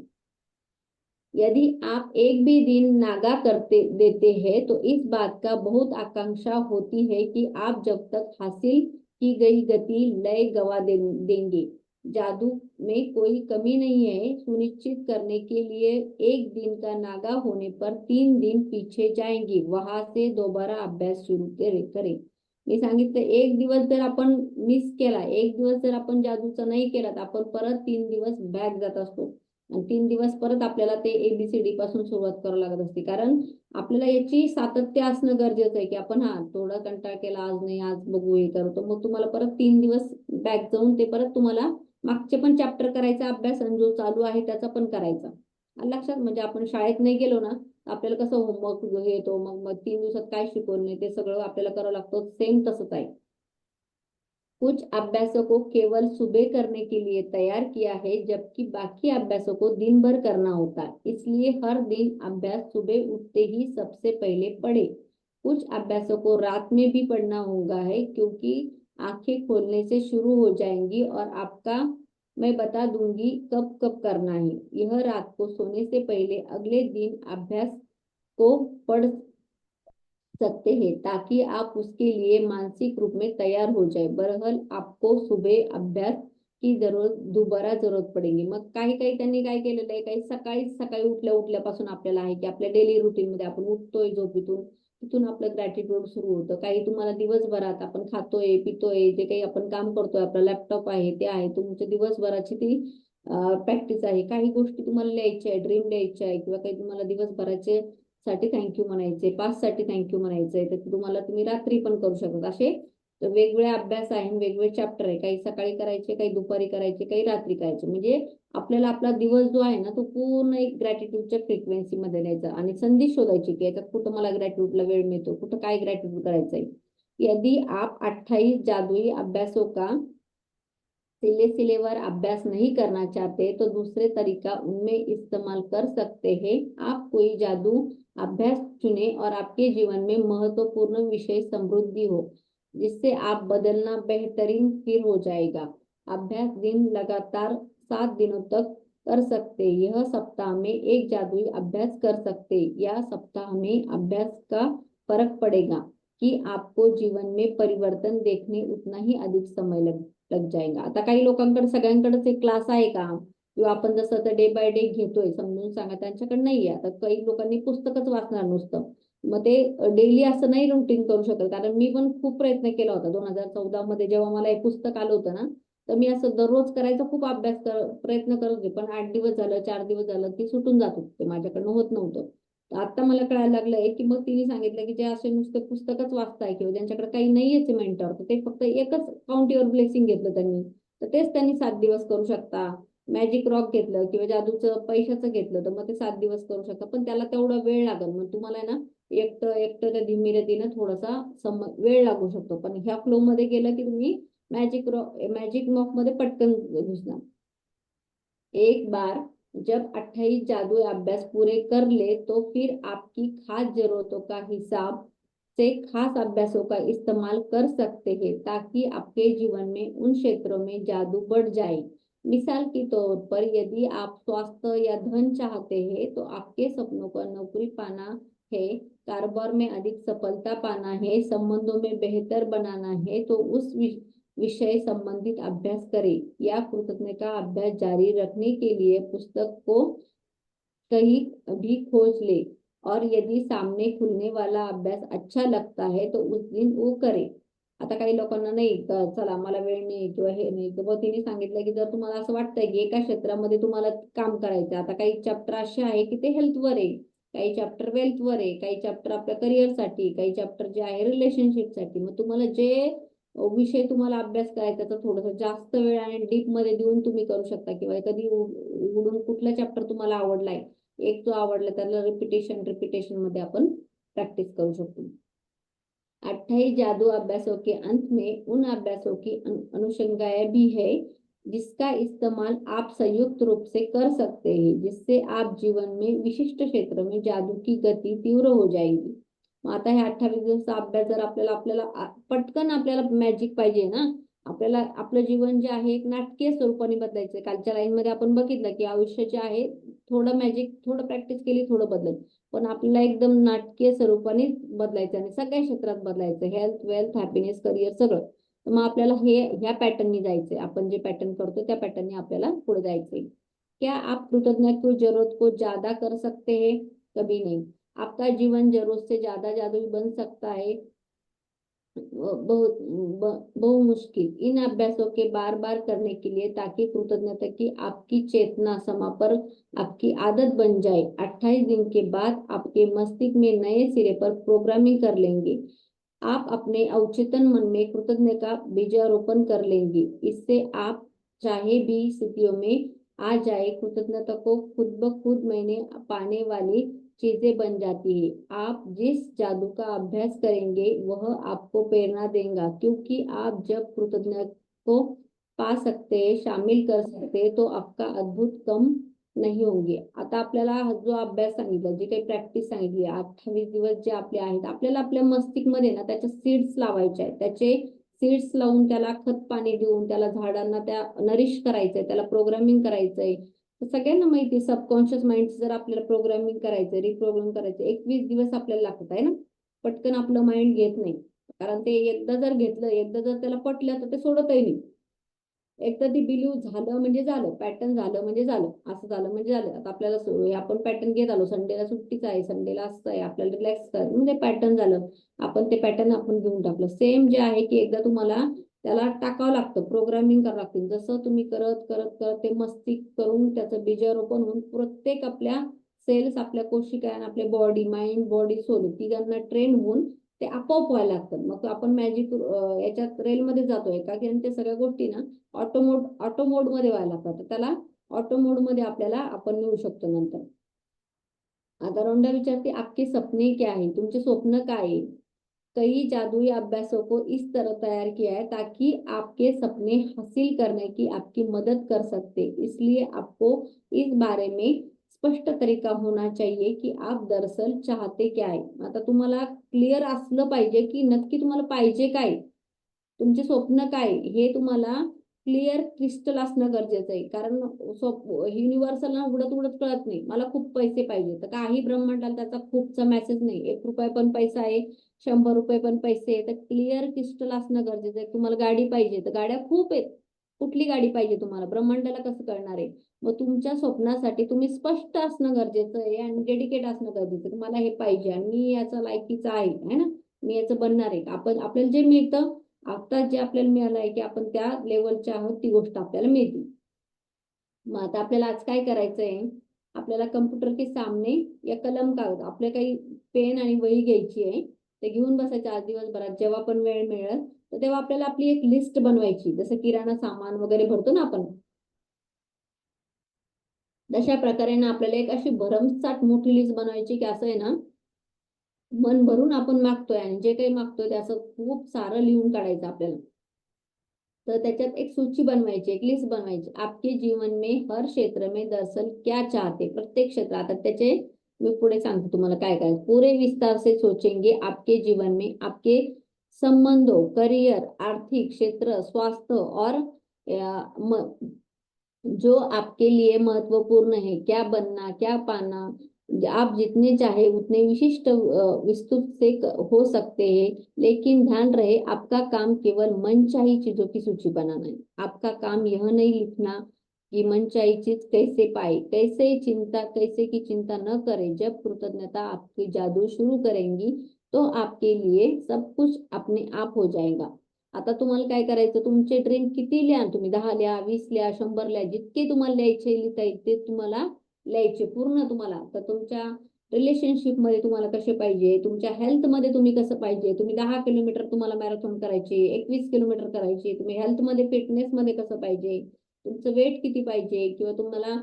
यदि आप एक भी दिन नागा करते देते हैं तो इस बात का बहुत आकांक्षा होती है कि आप जब तक हासिल की गई गति लय गवा देंगे। जादू में कोई कमी नहीं है। सुनिश्चित करने के लिए एक दिन का नागा होने पर 3 दिन पीछे जाएंगे, वहां से दोबारा अभ्यास शुरू करें। मी सांगितलं, एक दिवस जर आपण मिस केला, एक दिवस जर आपण जादूचा नाही केला, तर आपण परत 3 दिवस बॅक जात असतो. आणि 3 दिवस परत आपल्याला ते ABCD पासून सुरुवात करावी लागत असते. कारण आपल्याला याची सातत्य असणं गरजेचं आहे की आपण थोडा कंटाळ केला, आज नाही, आज बघू, हे करतो, मग तुम्हाला परत 3 दिवस बॅक जाऊन ते परत तुम्हाला मागचे पण चॅप्टर करायचा अभ्यास आणि जो चालू आहे त्याचा पण करायचा. आलं लक्षात? म्हणजे आपण शाळेत नाही गेलो ना, आपल्याला कसं होमवर्क येतो, मग मग 3 दिवसात काय शिकवलं नाही ते सगळं आपल्याला करावं लागतं. सेम तसंच आहे. कुछ अभ्यासों को केवल सुबह करने के लिए तैयार किया है, जबकि बाकी अभ्यासों को दिन भर करना होता है। इसलिए हर दिन अभ्यास सुबह उठते ही सबसे पहले पढ़े। कुछ अभ्यासों को रात में भी पढ़ना होगा है, क्योंकि आंखें खोलने से शुरू हो जाएंगी और आपका मैं बता दूंगी कब कब करना है। यह रात को सोने से पहले अगले दिन अभ्यास को पढ़ सकते हैं, ताकि आप उसके लिए मानसिक रूप में तैयार हो जाए। बहरहाल आपको सुबह अभ्यास की दोबारा जरूरत पडेगी। मग काही काही त्यांनी काय केलेलं आहे, काही सकाळी सकाळी उठल्यापासून आपल्याला आहे की आपल्या डेली रुटीन मध्ये आपण उठतोय झोपेतून, तिथून आपलं ग्रॅटिट्यूड सुरू होतं. काही तुम्हाला दिवसभरात आपण खातोय, पितोय, जे काही आपण काम करतोय, आपला लॅपटॉप आहे ते आहे, तुमच्या दिवसभराची ती प्रॅक्टिस आहे. काही गोष्टी तुम्हाला लिहायच्या आहे, ड्रीम लिहायच्या आहे, किंवा काही तुम्हाला दिवसभराचे साठी थँक्यू म्हणायचे, पाच साठी थँक्यू म्हणायचंय, तर तुम्हाला तुम्ही रात्री पण करू शकता. असे वेगवेगळे अभ्यास आहे, वेगवेगळे चॅप्टर आहे, काही सकाळी करायचे, काही दुपारी करायचे, काही रात्री करायचे. म्हणजे आपल्याला आपला दिवस जो आहे ना तो पूर्ण एक ग्रॅटिट्यूडच्या फ्रिक्वेन्सी मध्ये द्यायचा आणि संधी शोधायची की याच्यात कुठं मला ग्रॅटिट्यूडला वेळ मिळतो, कुठं काय ग्रॅटिट्यूड करायचंय. यदि आप 28 जादुई अभ्यासों का सिले सिलेवार अभ्यास नहीं करना चाहते तो दूसरे तरीका उनमें इस्तेमाल कर सकते हैं। आप कोई जादू अभ्यास चुने और आपके जीवन में महत्वपूर्ण विषय समृद्धि हो, जिससे आप बदलना बेहतरीन फिर हो जाएगा। अभ्यास दिन लगातार 7 दिनों तक कर सकते। यह सप्ताह में एक जादुई अभ्यास कर सकते या सप्ताह में अभ्यास का फर्क पड़ेगा कि आपको जीवन में परिवर्तन देखने उतना ही अधिक समय लग जाएगा। आता काही लोकांकडे सगळ्यांकडेच एक क्लास आहे का, किंवा आपण जसं आता डे बाय डे घेतोय समजून सांगा, त्यांच्याकडे नाहीये. आता काही लोकांनी पुस्तकच वाचणार नुसतं, मग ते डेली असं नाही रुटीन करू शकत. कारण मी पण खूप प्रयत्न केला होता 2014 मध्ये, जेव्हा मला हे पुस्तक आलं होतं ना, तर मी असं दररोज करायचा खूप अभ्यास प्रयत्न करत होते. पण 8 दिवस झालं, 4 दिवस झालं की सुटून जात होते, माझ्याकडनं होत नव्हतं. आता मला कळायला लागलंय की मग तिने सांगितलं की जे असे नुसते पुस्तकच वाचताय किंवा ज्यांच्याकडे काही नाहीयेच मेंटर, तर ते फक्त एकच काउंट युअर ब्लेसिंग घेतलं त्यांनी, तर तेच त्यांनी 7 दिवस करू शकता. मॅजिक रॉक घेतलं किंवा जादूचं पैशाचं घेतलं तर मग ते 7 दिवस करू शकता. पण त्याला तेवढा वेळ लागेल. मग तुम्हाला ना एकटं एकटं त्या धीमीरतीनं थोडासा वेळ लागू शकतो. पण ह्या फ्लो मध्ये गेलं की तुम्ही मॅजिक रॉक मध्ये पटकन घुसणार. एक बार जब 28 जादुई अभ्यास पूरे कर ले तो फिर आपकी खास जरूरतों का हिसाब से खास अभ्यासों का इस्तेमाल कर सकते हैं, ताकि आपके जीवन में उन क्षेत्रों में जादू बढ़ जाए। मिसाल के तौर पर यदि आप स्वास्थ्य या धन चाहते हैं तो आपके सपनों का नौकरी पाना है, कारोबार में अधिक सफलता पाना है, संबंधों में बेहतर बनाना है, तो उस विषय संबंधित अभ्यास करें या कृतज्ञता का अभ्यास जारी रखने के लिए पुस्तक को कहीं भी खोज ले। और यदि सामने खुलने वाला अभ्यास अच्छा लगता है तो उस दिन वो करे। आता काही लोकांना नाही चला मला वेळ नाही किंवा हे नाही, तर मग तिने सांगितलं की जर तुम्हाला असं वाटतंय की एका क्षेत्रामध्ये तुम्हाला काम करायचं, आता काही चॅप्टर असे आहे की ते हेल्थवर आहे, काही चॅप्टर वेल्थवर आहे, काही चॅप्टर आपल्या करिअरसाठी, काही चॅप्टर जे आहे रिलेशनशिपसाठी, मग तुम्हाला जे विषय तुम्हाला अभ्यास करायचा तर थोडंसं जास्त वेळ आणि डीप मध्ये देऊन तुम्ही करू शकता. किंवा एखादी उडून कुठला चॅप्टर तुम्हाला आवडलाय, एक जो आवडला त्याला रिपिटेशन मध्ये आपण प्रॅक्टिस करू शकतो. 28 जादू अभ्यासों के अंत में उन अभ्यासों की अनुशंगाएं भी है जिसका इस्तेमाल आप संयुक्त रूप से कर सकते हैं, जिससे आप जीवन में विशिष्ट क्षेत्र में जादू की गति तीव्र हो जाएगी. मग आता हे 28 दिवसाचा अभ्यास जर आपल्याला आपल्याला पटकन आपल्याला मॅजिक पाहिजे ना, आपल्याला आपलं जीवन जे आहे एक नाटकीय स्वरूपाने बदलायचंय. कालच्या लाईन मध्ये आपण बघितलं की आयुष्य जे आहे थोडं मॅजिक, थोडं प्रॅक्टिस केली थोडं बदलेल, पण आपल्याला एकदम नाटकीय स्वरूपाने बदलायचं आणि सगळ्या क्षेत्रात बदलायचं, हेल्थ, वेल्थ, हॅपीनेस, करिअर सगळं. तर मग आपल्याला ह्या पॅटर्ननी जायचंय. आपण जे पॅटर्न करतो त्या पॅटर्ननी आपल्याला पुढे जायचंय. क्या आप कृतज्ञता की जरूरत को ज्यादा कर सकते हैं? कभी नहीं. आपका जीवन जरूरत से ज्यादा जादुई बन सकता है बहुत मुश्किल इन अभ्यासों के बार बार करने के लिए, ताकि कृतज्ञता की आपकी चेतना समा पर आपकी आदत बन जाए। 28 दिन के बाद आपके मस्तिष्क में नए सिरे पर प्रोग्रामिंग कर लेंगे। आप अपने अवचेतन मन में कृतज्ञता का बीजारोपण कर लेंगे। इससे आप चाहे भी स्थितियों में आ जाए, कृतज्ञता को खुद ब खुद मैंने पाने वाली चीजें बन जाती है। आप जिस जादू का अभ्यास करेंगे वह आपको प्रेरणा देगा, क्योंकि आप जब कृतज्ञता को पा सकते हैं, शामिल कर सकते हैं, तो आपका अद्भुत कम नाही होंगे. आता आपल्याला हा जो अभ्यास सांगितला, जी काही प्रॅक्टिस सांगितली, 28 दिवस जे आपले आहेत, आपल्याला आपल्या मस्तिष्क मध्ये ना त्याच्या सीड्स लावायचे आहेत. त्याचे सीड्स लावून त्याला खत पाणी देऊन त्याला झाडांना त्या नरिश करायचंय, त्याला प्रोग्रामिंग करायचंय. सगळ्यांना माहिती सबकॉन्शियस माइंड जर आपल्याला प्रोग्रामिंग करायचं, रिप्रोग्राम करायचं, 21 दिवस आपल्याला लागतात आहे ना. पटकन आपलं माइंड घेत नाही, कारण ते एकदा जर घेतलं, एकदा जर त्याला पटलं तर ते सोडतही नाही. एकदा ती बिलीव झालं म्हणजे झालं, पॅटर्न झालं म्हणजे झालं, असं झालं म्हणजे झालं. आता आपल्याला आपण पॅटर्न घेत आलो, संडेला सुट्टीचा आहे, संडेला असं आहे, आपल्याला रिलॅक्स करायचं म्हणजे पॅटर्न झालं, आपण ते पॅटर्न आपण घेऊन टाकलं. सेम जे आहे की एकदा तुम्हाला त्याला टाकावं लागतं, प्रोग्रामिंग करावं लागतं. जसं तुम्ही करत करत करत ते मस्ती करून त्याचं बीजारोपण होऊन प्रत्येक आपल्या सेल्स, आपल्या कोशिका आणि आपले बॉडी, माइंड, बॉडी, सोल तिघांना ट्रेन होऊन ते आपोआप व्हायला लागतात. मग आपण मॅजिक याच्यात रेलमध्ये जातोय का की ते सगळ्या गोष्टी ना ऑटो मोड मध्ये व्हायला लागतात. त्याला ऑटो मोड मध्ये आपल्याला आपण नेऊ शकतो नंतर. आता रौंडा विचारते आपके सपने क्या है, तुमचे स्वप्न काय आहे. कई जादुई अभ्यासों को इस तरह तैयार किया है ताकि आपके सपने हासिल करने की आपकी मदद कर सकते, इसलिए आपको इस बारे में स्पष्ट तरीका होना चाहिए की आप दरअसल चाहते क्या आहे. आता तुम्हाला क्लिअर असलं पाहिजे की नक्की तुम्हाला पाहिजे काय, तुमचे स्वप्न काय हे तुम्हाला क्लिअर क्रिस्टल असणं गरजेचं आहे. कारण युनिव्हर्सलला उडत उडत कळत नाही मला खूप पैसे पाहिजे, तर काही ब्रह्मांडाला त्याचा खूपचा मेसेज नाही. 1 रुपया पण पैसा आहे, 100 रुपये पण पैसे आहे. तर क्लिअर क्रिस्टल असणं गरजेचं आहे. तुम्हाला गाडी पाहिजे तर गाड्या खूप आहेत, कुठली गाडी पाहिजे तुम्हाला, ब्रह्मांडाला कसं कळणार आहे. मग तुमच्या स्वप्नासाठी तुम्ही स्पष्ट असणं गरजेचं आहे आणि डेडिकेट असणं गरजेचं आहे. मला हे पाहिजे आणि मी याचा लायकीचा आहे ना, मी याचं बनणार आहे. आपण आपल्याला जे मिळतं आता, जे आपल्याला मिळालं आहे की आपण त्या लेवलच्या आहोत, ती गोष्ट आपल्याला मिळते. मग आता आपल्याला आज काय करायचंय, आपल्याला कम्प्युटर के सामने या कलम कागद, आपल्या काही पेन आणि वही घ्यायची आहे. ते घेऊन बसायचं आज दिवसभरात जेव्हा पण वेळ मिळेल तर तेव्हा आपल्याला आपली एक लिस्ट बनवायची. जसं किराणा सामान वगैरे भरतो ना आपण, तशा प्रकारे ना आपल्याला एक अशी भरमसाठ मोठी लिस्ट बनवायची की असं आहे ना, मन भरून आपण मागतोय आणि जे काही मागतोय ते असं खूप सारं लिहून काढायचं आपल्याला. तर त्याच्यात एक सूची बनवायची, एक लिस्ट बनवायची. आपके जीवन में हर क्षेत्र में दरअसल क्या चाहते, प्रत्येक क्षेत्र. आता त्याचे मी पुढे सांगते तुम्हाला काय काय. पूरे विस्तार से सोचेंगे आपके जीवन में आपके संबंधों, करियर, आर्थिक क्षेत्र, स्वास्थ्य और जो आपके लिए महत्वपूर्ण है, क्या बनना क्या पाना, आप जितने चाहे उतने विशिष्ट विस्तृत से हो सकते हैं, लेकिन ध्यान रहे आपका काम केवल मनचाही चीजों की सूची बनाना है. आपका काम यह नहीं लिखना कि मनचाही चीज कैसे पाए, कैसे की चिंता न करें. जब कृतज्ञता आपकी जादू शुरू करेंगी तो आपके लिए सब कुछ अपने आप हो जाएगा. आता तुम्हाला काय करायचं, तुमचे ड्रीम किती लिहा तुम्ही, 10 लिहा, 20 लिहा, 100 लिहा, जितके तुम्हाला लिहायचे लिहिता येईल ते तुम्हाला लिहायचे पूर्ण तुम्हाला. तर तुमच्या रिलेशनशिप मध्ये तुम्हाला कसे पाहिजे, तुमच्या हेल्थ मध्ये तुम्ही कसं पाहिजे, तुम्ही 10 किलोमीटर तुम्हाला मॅरेथॉन करायचे, 21 किलोमीटर करायचे, तुम्ही हेल्थ मध्ये फिटनेस मध्ये कसं पाहिजे, तुमचं वेट किती पाहिजे, किंवा तुम्हाला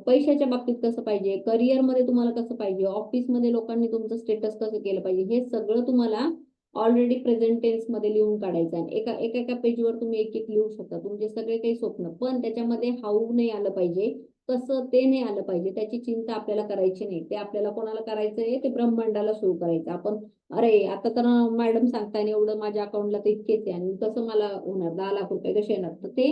पैशाच्या बाबतीत कसं पाहिजे, करिअर मध्ये तुम्हाला कसं पाहिजे, ऑफिस मध्ये लोकांनी तुमचं स्टेटस कसं केलं पाहिजे, हे सगळं तुम्हाला ऑलरेडी प्रेझेंट टेन्स मध्ये लिहून काढायचं आहे. एका एका पेजवर तुम्ही एक एक लिहू शकता तुमचे सगळे काही स्वप्न. पण त्याच्यामध्ये हाऊ नाही आलं पाहिजे, कसं ते नाही आलं पाहिजे, त्याची चिंता आपल्याला करायची नाही. ते आपल्याला कोणाला करायचंय, ते ब्रह्मांडाला सुरू करायचं. आपण अरे आता तर मॅडम सांगताय एवढं माझ्या अकाउंटला तर इतकेच आहे आणि कसं मला होणार, 10 लाख रुपये कसे येणार, तर ते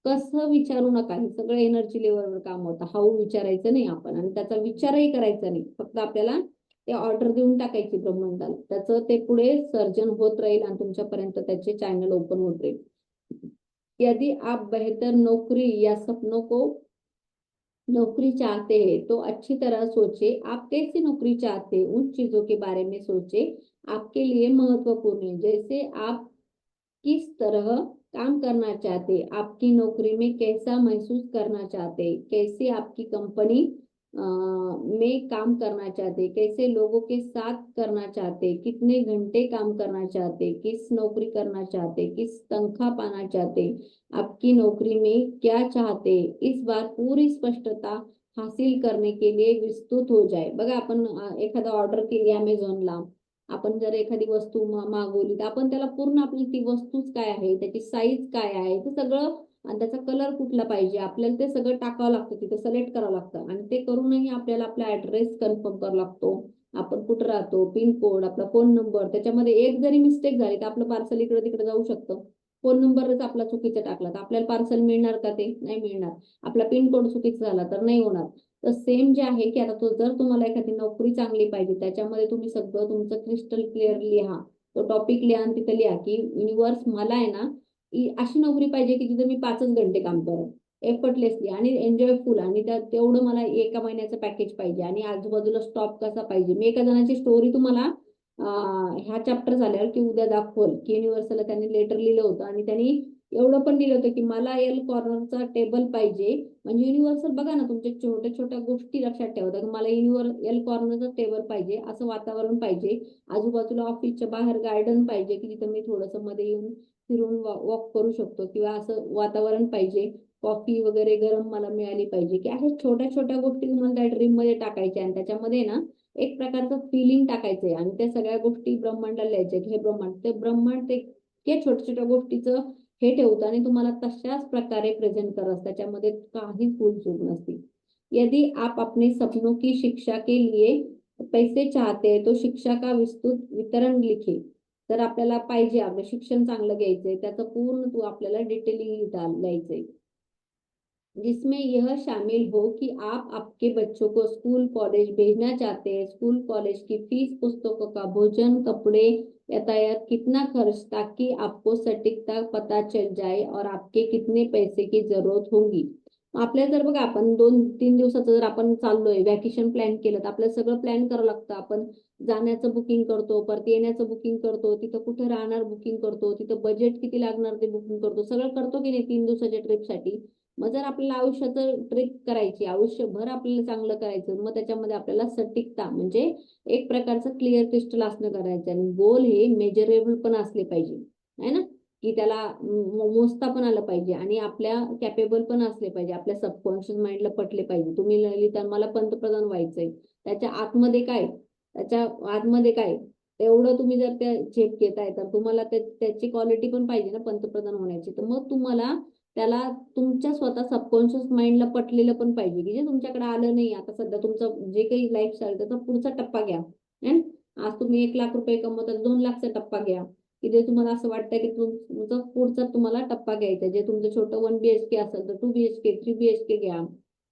कसं विचारू नका. हे सगळं एनर्जी लेवलवर काम होतं. हाऊ विचारायचं नाही आपण आणि त्याचा विचारही करायचा नाही. फक्त आपल्याला ते ऑर्डर देऊन टाकायची ब्रह्मांडाला, त्याचं ते पुढे सर्जन होत राहील आणि तुमच्यापर्यंत त्याचे चॅनल ओपन होत राहील. यदि आप बेहतर नौकरी या सपनों को नौकरी चाहते हैं तो अच्छी तरह सोचे आप कैसी नौकरी चाहते हैं, उन चीजों के बारे में सोचे आपके लिए महत्वपूर्ण है. जैसे आप किस तरह काम करना चाहते, आपकी नौकरी में कैसा महसूस करना चाहते, कैसे आपकी कंपनी में काम करना चाहते, कैसे लोगों के साथ करना चाहते, कितने घंटे काम करना चाहते, किस नौकरी करना चाहते, किस तनख्वाह पाना चाहते, आपकी नौकरी में क्या चाहते, इस बार पूरी स्पष्टता हासिल करने के लिए विस्तृत हो जाए. बघा आपण एखादा ऑर्डर केली अमेझॉनला, आपण जर एखादी वस्तू मागवली तर आपण त्याला पूर्ण आपली ती वस्तूच काय आहे, त्याची साईज काय आहे, ते सगळं आणि त्याचा कलर कुठला पाहिजे आपल्याला ते सगळं टाकावं लागतं, तिथे सिलेक्ट करावं लागतं. आणि ते करूनही आपल्याला आपला ऍड्रेस कन्फर्म करावा लागतो, आपण कुठं राहतो, पिन कोड, आपला फोन नंबर. त्याच्यामध्ये एक जरी मिस्टेक झाली तर आपलं पार्सल इकडे तिकडे जाऊ शकतं. फोन नंबरच आपला चुकीचा टाकला तर आपल्याला पार्सल मिळणार का, ते नाही मिळणार. आपला पिन कोड चुकीचा झाला तर नाही होणार. तर सेम जे आहे की आता जर तुम्हाला एखादी नोकरी चांगली पाहिजे, त्याच्यामध्ये तुम्ही सगळं तुमचं क्रिस्टल क्लिअर लिहा, तो टॉपिक लिहा आणि तिथे लिहा की युनिव्हर्स मला आहे ना अशी नोकरी पाहिजे की जिथे मी 5च घंटे काम करेन एफर्टलेसली आणि एन्जॉयफुल, आणि तेवढं मला एका महिन्याचं पॅकेज पाहिजे आणि आजूबाजूला स्टॉप कसा पाहिजे. मी एका जणाची स्टोरी तुम्हाला ह्या चॅप्टर झाल्यावर की उद्या दाखवल की युनिव्हर्सला त्यांनी लेटर लिहिलं होतं आणि त्यांनी एवढं पण दिलं होतं की मला एल कॉर्नरचा टेबल पाहिजे. म्हणजे युनिव्हर्सल बघा ना, तुमच्या छोट्या छोट्या गोष्टी लक्षात ठेवता की मला एल कॉर्नरचा टेबल पाहिजे, असं वातावरण पाहिजे, आजूबाजूला ऑफिसच्या बाहेर गार्डन पाहिजे की तिथं मी थोडंसं मध्ये येऊन फिरून वॉक करू शकतो, किंवा असं वातावरण पाहिजे, कॉफी वगैरे गरम मला मिळाली पाहिजे, की अशा छोट्या छोट्या गोष्टी तुम्हाला त्या ड्रीम मध्ये टाकायच्या आणि त्याच्यामध्ये ना एक प्रकारचं फिलिंग टाकायचंय आणि त्या सगळ्या गोष्टी ब्रह्मांडाला लिहायच्या की हे ब्रह्मांड, ते ब्रह्मांड ते छोट्या छोट्या गोष्टीचं हे ठेवतं आणि तुम्हाला तशाच प्रकारे प्रेझेंट करत, त्याच्यामध्ये काही भूल चूक नसती. यदि आप अपने सपनों की शिक्षा के लिए पैसे चाहते हैं तो शिक्षा का विस्तृत वितरण लिखे. तर आपल्याला पाहिजे आपलं शिक्षण चांगलं घ्यायचंय, त्याचं पूर्ण तू आपल्याला डिटेलिंग लिहायचंय, जिसमें यह शामिल हो कि आप आपके बच्चों को स्कूल कॉलेज भेजना चाहते हैं, स्कूल कॉलेज की फीस, पुस्तकों का भोजन, कपड़े, यातायात कितना खर्च, ताकि आपको सटीकता पता चल जाए और आपके कितने पैसे की जरूरत होगी. आपल्याला जर बघा, आपण 2-3 दिवसाचं जर आपण चाललोय, व्हॅकेशन प्लॅन केलं, तर आपल्याला सगळं प्लॅन करावं लागतं. आपण जाण्याचं बुकिंग करतो, परत येण्याचं बुकिंग करतो, तिथं कुठे राहणार बुकिंग करतो, तिथं बजेट किती लागणार ते बुकिंग करतो, सगळं करतो की नाही 3 दिवसाच्या ट्रिपसाठी. मग जर आपल्याला आयुष्याचं ट्रिप करायची, आयुष्यभर आपल्याला चांगलं करायचं, मग त्याच्यामध्ये आपल्याला सटीकता म्हणजे एक प्रकारचं क्लिअर क्रिस्टल असणं करायचं आणि गोल हे मेजरेबल पण असले पाहिजे, है ना, की त्याला मोजता पण आलं पाहिजे आणि आपल्या कॅपेबल पण असले पाहिजे, आपल्या सबकॉन्शियस माइंडला पटले पाहिजे. तुम्ही ललिता मला पंतप्रधान व्हायचंय, त्याच्या आतमध्ये काय, त्याच्या आतमध्ये काय, तेवढं तुम्ही जर त्या झेप घेताय तर तुम्हाला त्याची क्वालिटी पण पाहिजे ना पंतप्रधान होण्याची. तर मग तुम्हाला त्याला तुमच्या स्वतः सबकॉन्शियस माइंडला पटलेलं पण पाहिजे, की जे तुमच्याकडे आलं नाही आता सध्या, तुमचं जे काही लाईफ स्टाईल त्याचा पुढचा टप्पा घ्या. आज तुम्ही 1 लाख रुपये कमवता, 2 लाखचा टप्पा घ्या, की जे तुम्हाला असं वाटतं की तुमचा पुढचा तुम्हाला टप्पा घ्यायचा. जे तुमचं छोटं 1 BHK असेल तर 2 BHK 3 BHK घ्या,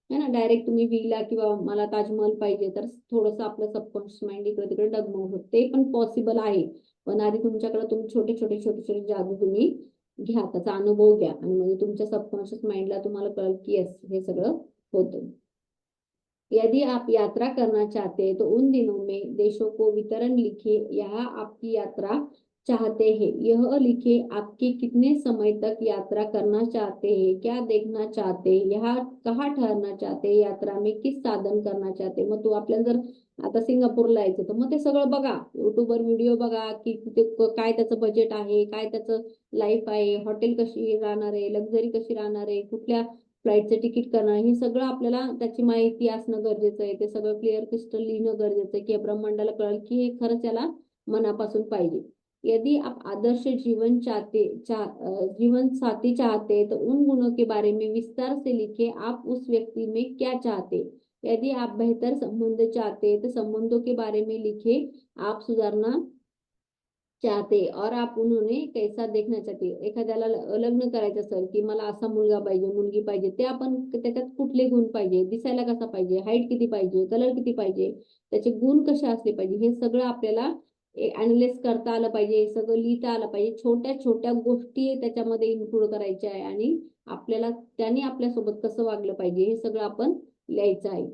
है ना. डायरेक्ट तुम्ही विला किंवा मला ताजमहल पाहिजे तर थोडंसं आपलं सबकॉन्शियस माइंड इकडे तिकडे डगमगू शकते, ते पण पॉसिबल आहे. पण आधी तुमच्याकडे तुम्ही छोटे छोटे छोटे छोटे जादू तुम्ही घ्या, त्याचा अनुभव घ्या आणि म्हणजे तुमच्या सबकॉन्शियस माइंडला तुम्हाला कळेल की येस हे सगळं होतं. यदि आप यात्रा करना चाहते हैं तो उन दिनों में देशों को वितरण लिखिए, यहाँ आपकी यात्रा चाहते हैं, यह लिखे आपके कितने समय तक यात्रा करना चाहते हैं, क्या देखना चाहते हैं, यहाँ कहाँ ठहरना चाहते हैं, यात्रा में किस साधन करना चाहते. मग तू आपल्याला जर आता सिंगापूरला यायचं तर मग ते सगळं बघा, युट्यूबवर व्हिडिओ बघा की तिथे काय त्याचं बजेट आहे, काय त्याचं लाईफ आहे, हॉटेल कशी राहणार आहे, लक्झरी कशी राहणार आहे, कुठल्या फ्लाईटचं तिकीट करणं, हे सगळं आपल्याला त्याची माहिती असणं गरजेचं आहे. ते सगळं क्लिअर क्रिस्टल लिहिणं गरजेचं आहे की ब्रह्मांडाला कळेल की हे खरंच याला मनापासून पाहिजे. यदि आप आदर्श जीवन साथी चाहते तो उन गुणों के बारे में विस्तार से लिखे, आप उस व्यक्ति में क्या चाहते. यदि आप बेहतर संबंध चाहते तो संबंधों के बारे में लिखे, आप सुधारना चाहते और आप उन्होंने कैसा देखना चाहते. एखाद्याला लग्न करायचं असेल की मला असा मुलगा पाहिजे, मुलगी पाहिजे, ते आपण त्याच्यात कुठले गुण पाहिजे, दिसायला कसा पाहिजे, हाईट किती पाहिजे, कलर किती पाहिजे, त्याचे गुण कसे असले पाहिजे, हे सगळं आपल्याला अनालिसिस करता आलं पाहिजे, हे सगळं लिहिता आलं पाहिजे. छोट्या छोट्या गोष्टी त्याच्यामध्ये इन्क्लूड करायच्या आहे आणि आपल्याला त्याने आपल्यासोबत कसं वागलं पाहिजे हे सगळं आपण लिहायचं आहे.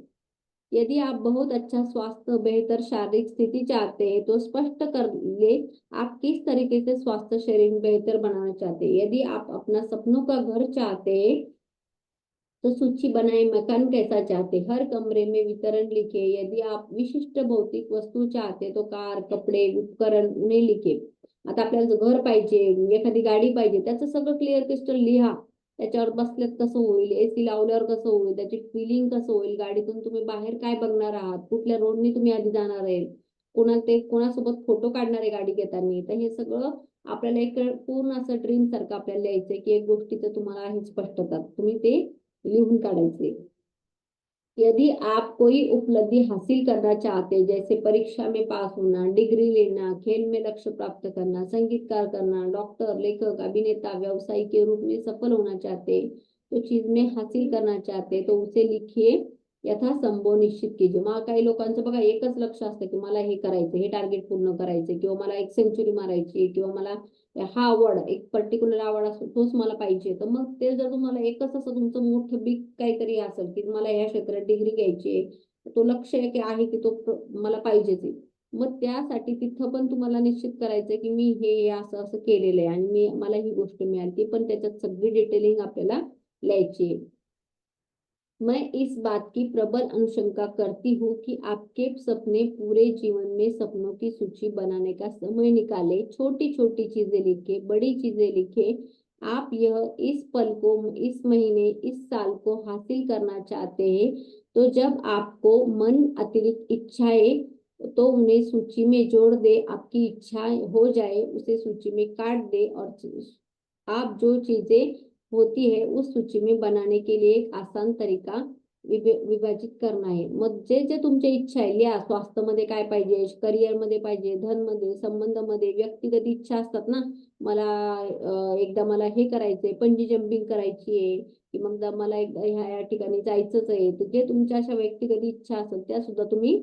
यदि आप बहुत अच्छा स्वास्थ्य, बेहतर शारीरिक स्थिति चाहते हैं तो स्पष्ट कर ले आप किस तरीके से स्वास्थ्य शरीर में बेहतर बनाना चाहते हैं. यदि आप अपना सपनों का घर चाहते हैं तो सूची बनाए, मकान कैसा चाहते, हर कमरे में वितरण लिखे. यदि आप विशिष्ट भौतिक वस्तू चाहते तो कार, कपडे, उपकरण उन्हें लिखे. आता आपल्याला घर पाहिजे, एखादी गाडी पाहिजे, त्याचं सगळं क्लिअर क्रिस्टल लिहा. त्याच्यावर बसल्यात कसं होईल, एसी लावल्यावर कसं होईल, त्याची फिलिंग कसं होईल, गाडीतून तुम्ही बाहेर काय बघणार आहात, कुठल्या रोडनी तुम्ही आधी जाणार आहे, कोणासोबत फोटो काढणार आहे गाडी घेताना. तर हे सगळं आपल्याला एक पूर्ण असं ड्रीम सारखं आपल्याला लिहायचंय की एक गोष्टीचं तुम्हाला हे स्पष्टता तुम्ही ते लिहून काढायचे. यदि आप कोई उपलब्धि हासिल करना चाहते, जैसे परीक्षा में पास होना, डिग्री लेना, खेल में लक्ष्य प्राप्त करना, संगीतकार करना, डॉक्टर, लेखक, अभिनेता, व्यवसायी के रूप में सफल होना चाहते, तो चीज में हासिल करना चाहते तो उसे लिखिए, यथासंभव निश्चित कीजिए. मग काही लोकांचं बघा एकच लक्ष असतं की मला हे करायचं, हे टार्गेट पूर्ण करायचं, किंवा मला एक सेंचुरी मारायची, किंवा मला हा आवड, एक पर्टिक्युलर आवड असतो तोच मला पाहिजे. तर मग ते जर तुम्हाला एकच असं तुमचं मोठं बिग काहीतरी असेल की मला या क्षेत्रात डिग्री घ्यायची, तो लक्ष आहे की तो मला पाहिजेच आहे, मग त्यासाठी तिथं पण तुम्हाला निश्चित करायचं की मी हे असं असं केलेलं आहे आणि मला ही गोष्ट मिळाली, ती पण त्याच्यात सगळी डिटेलिंग आपल्याला लिहायची आहे. मैं इस बात की प्रबल अनुशंका करती हूँ कि आपके सपने पूरे जीवन में सपनों की सूची बनाने का समय निकाले, छोटी छोटी चीजें लिखे, बड़ी चीजें लिखे। आप यह इस पल को, इस महीने, इस साल को हासिल करना चाहते हैं, तो जब आपको मन अतिरिक्त इच्छाएं, तो उन्हें सूची में जोड़ दे। आपकी इच्छा हो जाए उसे सूची में काट दे, और आप जो चीजें होती है उस सूची में बनाने के लिए एक आसान तरीका विभाजित करना आहे। मग जे जे तुमच्या इच्छा आहे लिहा, स्वास्थ्यामध्ये काय पाहिजे, करिअर मध्ये पाहिजे, धन मध्ये, संबंधामध्ये, व्यक्तिगत इच्छा असतात ना, मला एकदा मला हे करायचंय, पंजी जंपिंग करायची आहे, की मग मला एकदा ह्या ठिकाणी जायचंच आहे, तर जे तुमच्या अशा व्यक्तिगत इच्छा असतात त्या सुद्धा तुम्ही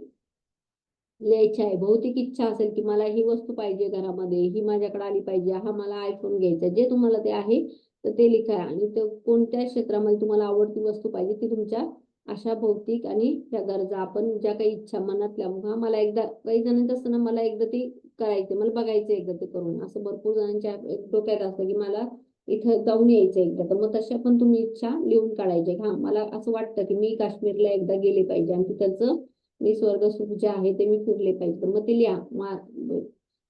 लिहायच्या आहे। भौतिक इच्छा असेल की मला ही वस्तू पाहिजे घरामध्ये, ही माझ्याकडे आली पाहिजे, हा मला आयफोन घ्यायचा, जे तुम्हाला ते आहे तर ते लिखा। आणि ते कोणत्या क्षेत्रामध्ये तुम्हाला आवडती वस्तू पाहिजे ती तुमच्या अशा भौतिक आणि त्या गरजा, आपण ज्या काही इच्छा मनातल्या, हा मला एकदा, काही जणांचं असतं ना, मला एकदा ते करायचं, मला बघायचं एकदा ते करून, असं भरपूर जणांच्या डोक्यात असतं की मला इथं जाऊन यायचं एकदा, तर मग तशा पण तुम्ही इच्छा लिहून काढायच्या। हा मला असं वाटतं की मी काश्मीरला एकदा गेले पाहिजे आणि तिथलचं निसर्ग सुख जे आहे ते मी फिरले पाहिजे, तर मग ते लिहा,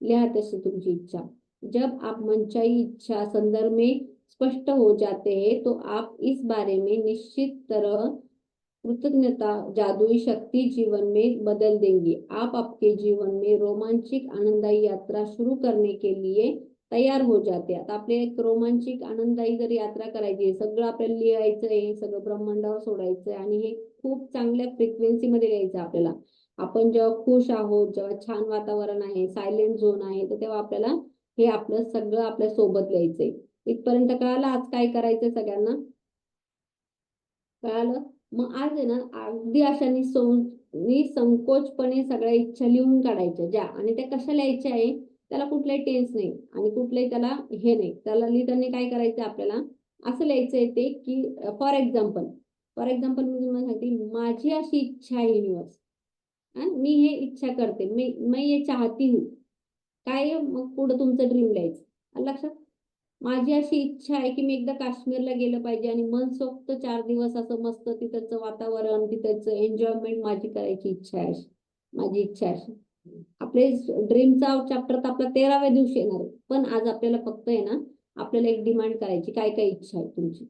लिहा तशी तुमची इच्छा। जब आप मनचाही इच्छा संदर्भ में स्पष्ट हो जाते हैं, तो आप इस बारे में निश्चित तरह कृतज्ञता जादुई शक्ति जीवन में बदल देंगी। आप आपके जीवन में रोमांचिक आनंददायी यात्रा शुरू करने के लिए तयार हो जाते। आता आपले एक रोमांचिक आनंददायी जर यात्रा करायची आहे, सगळं आपल्याला लिहायचं आहे, सगळं ब्रह्मांडावर सोडायचं आहे आणि हे खूप चांगल्या फ्रिक्वेन्सी मध्ये लिहायचं आपल्याला। आपण जेव्हा खुश आहोत, जेव्हा छान वातावरण आहे, सायलेंट झोन आहे, तर तेव्हा आपल्याला हे आपलं सगळं आपल्या सोबत लिहायचंय। इथपर्यंत कळालं आज काय करायचंय सगळ्यांना? कळालं? मग आज आहे ना, अगदी अशा निसंकोचपणे सगळ्या इच्छा लिहून काढायच्या ज्या, आणि त्या कशा लिहायच्या आहे, त्याला कुठलाही टेन्स नाही आणि कुठलंही त्याला हे नाही, त्याला लिहिताना काय करायचं आपल्याला, असं लिहायचंय ते की फॉर एक्झाम्पल मी तुम्हाला सांगते, माझी अशी इच्छा आहे युनिवर्स, मी हे इच्छा करते, मैं ये चाहती हूँ, काय आहे? मग पुढे तुमचं ड्रीम लिहायचं। आलं लक्षात? माझी अशी इच्छा आहे की मी एकदा काश्मीरला गेलं पाहिजे आणि मनसोक्त 4 दिवस असं मस्त तिथलचं वातावरण, तिथलचं एन्जॉयमेंट माझी करायची इच्छा आहे अशी, माझी इच्छा आहे अशी। आपले ड्रीमचा चॅप्टर तर आपला 13व्या दिवशी येणार आहे, पण आज आपल्याला फक्त आहे ना, आपल्याला एक डिमांड करायची, काय काय इच्छा आहे तुमची,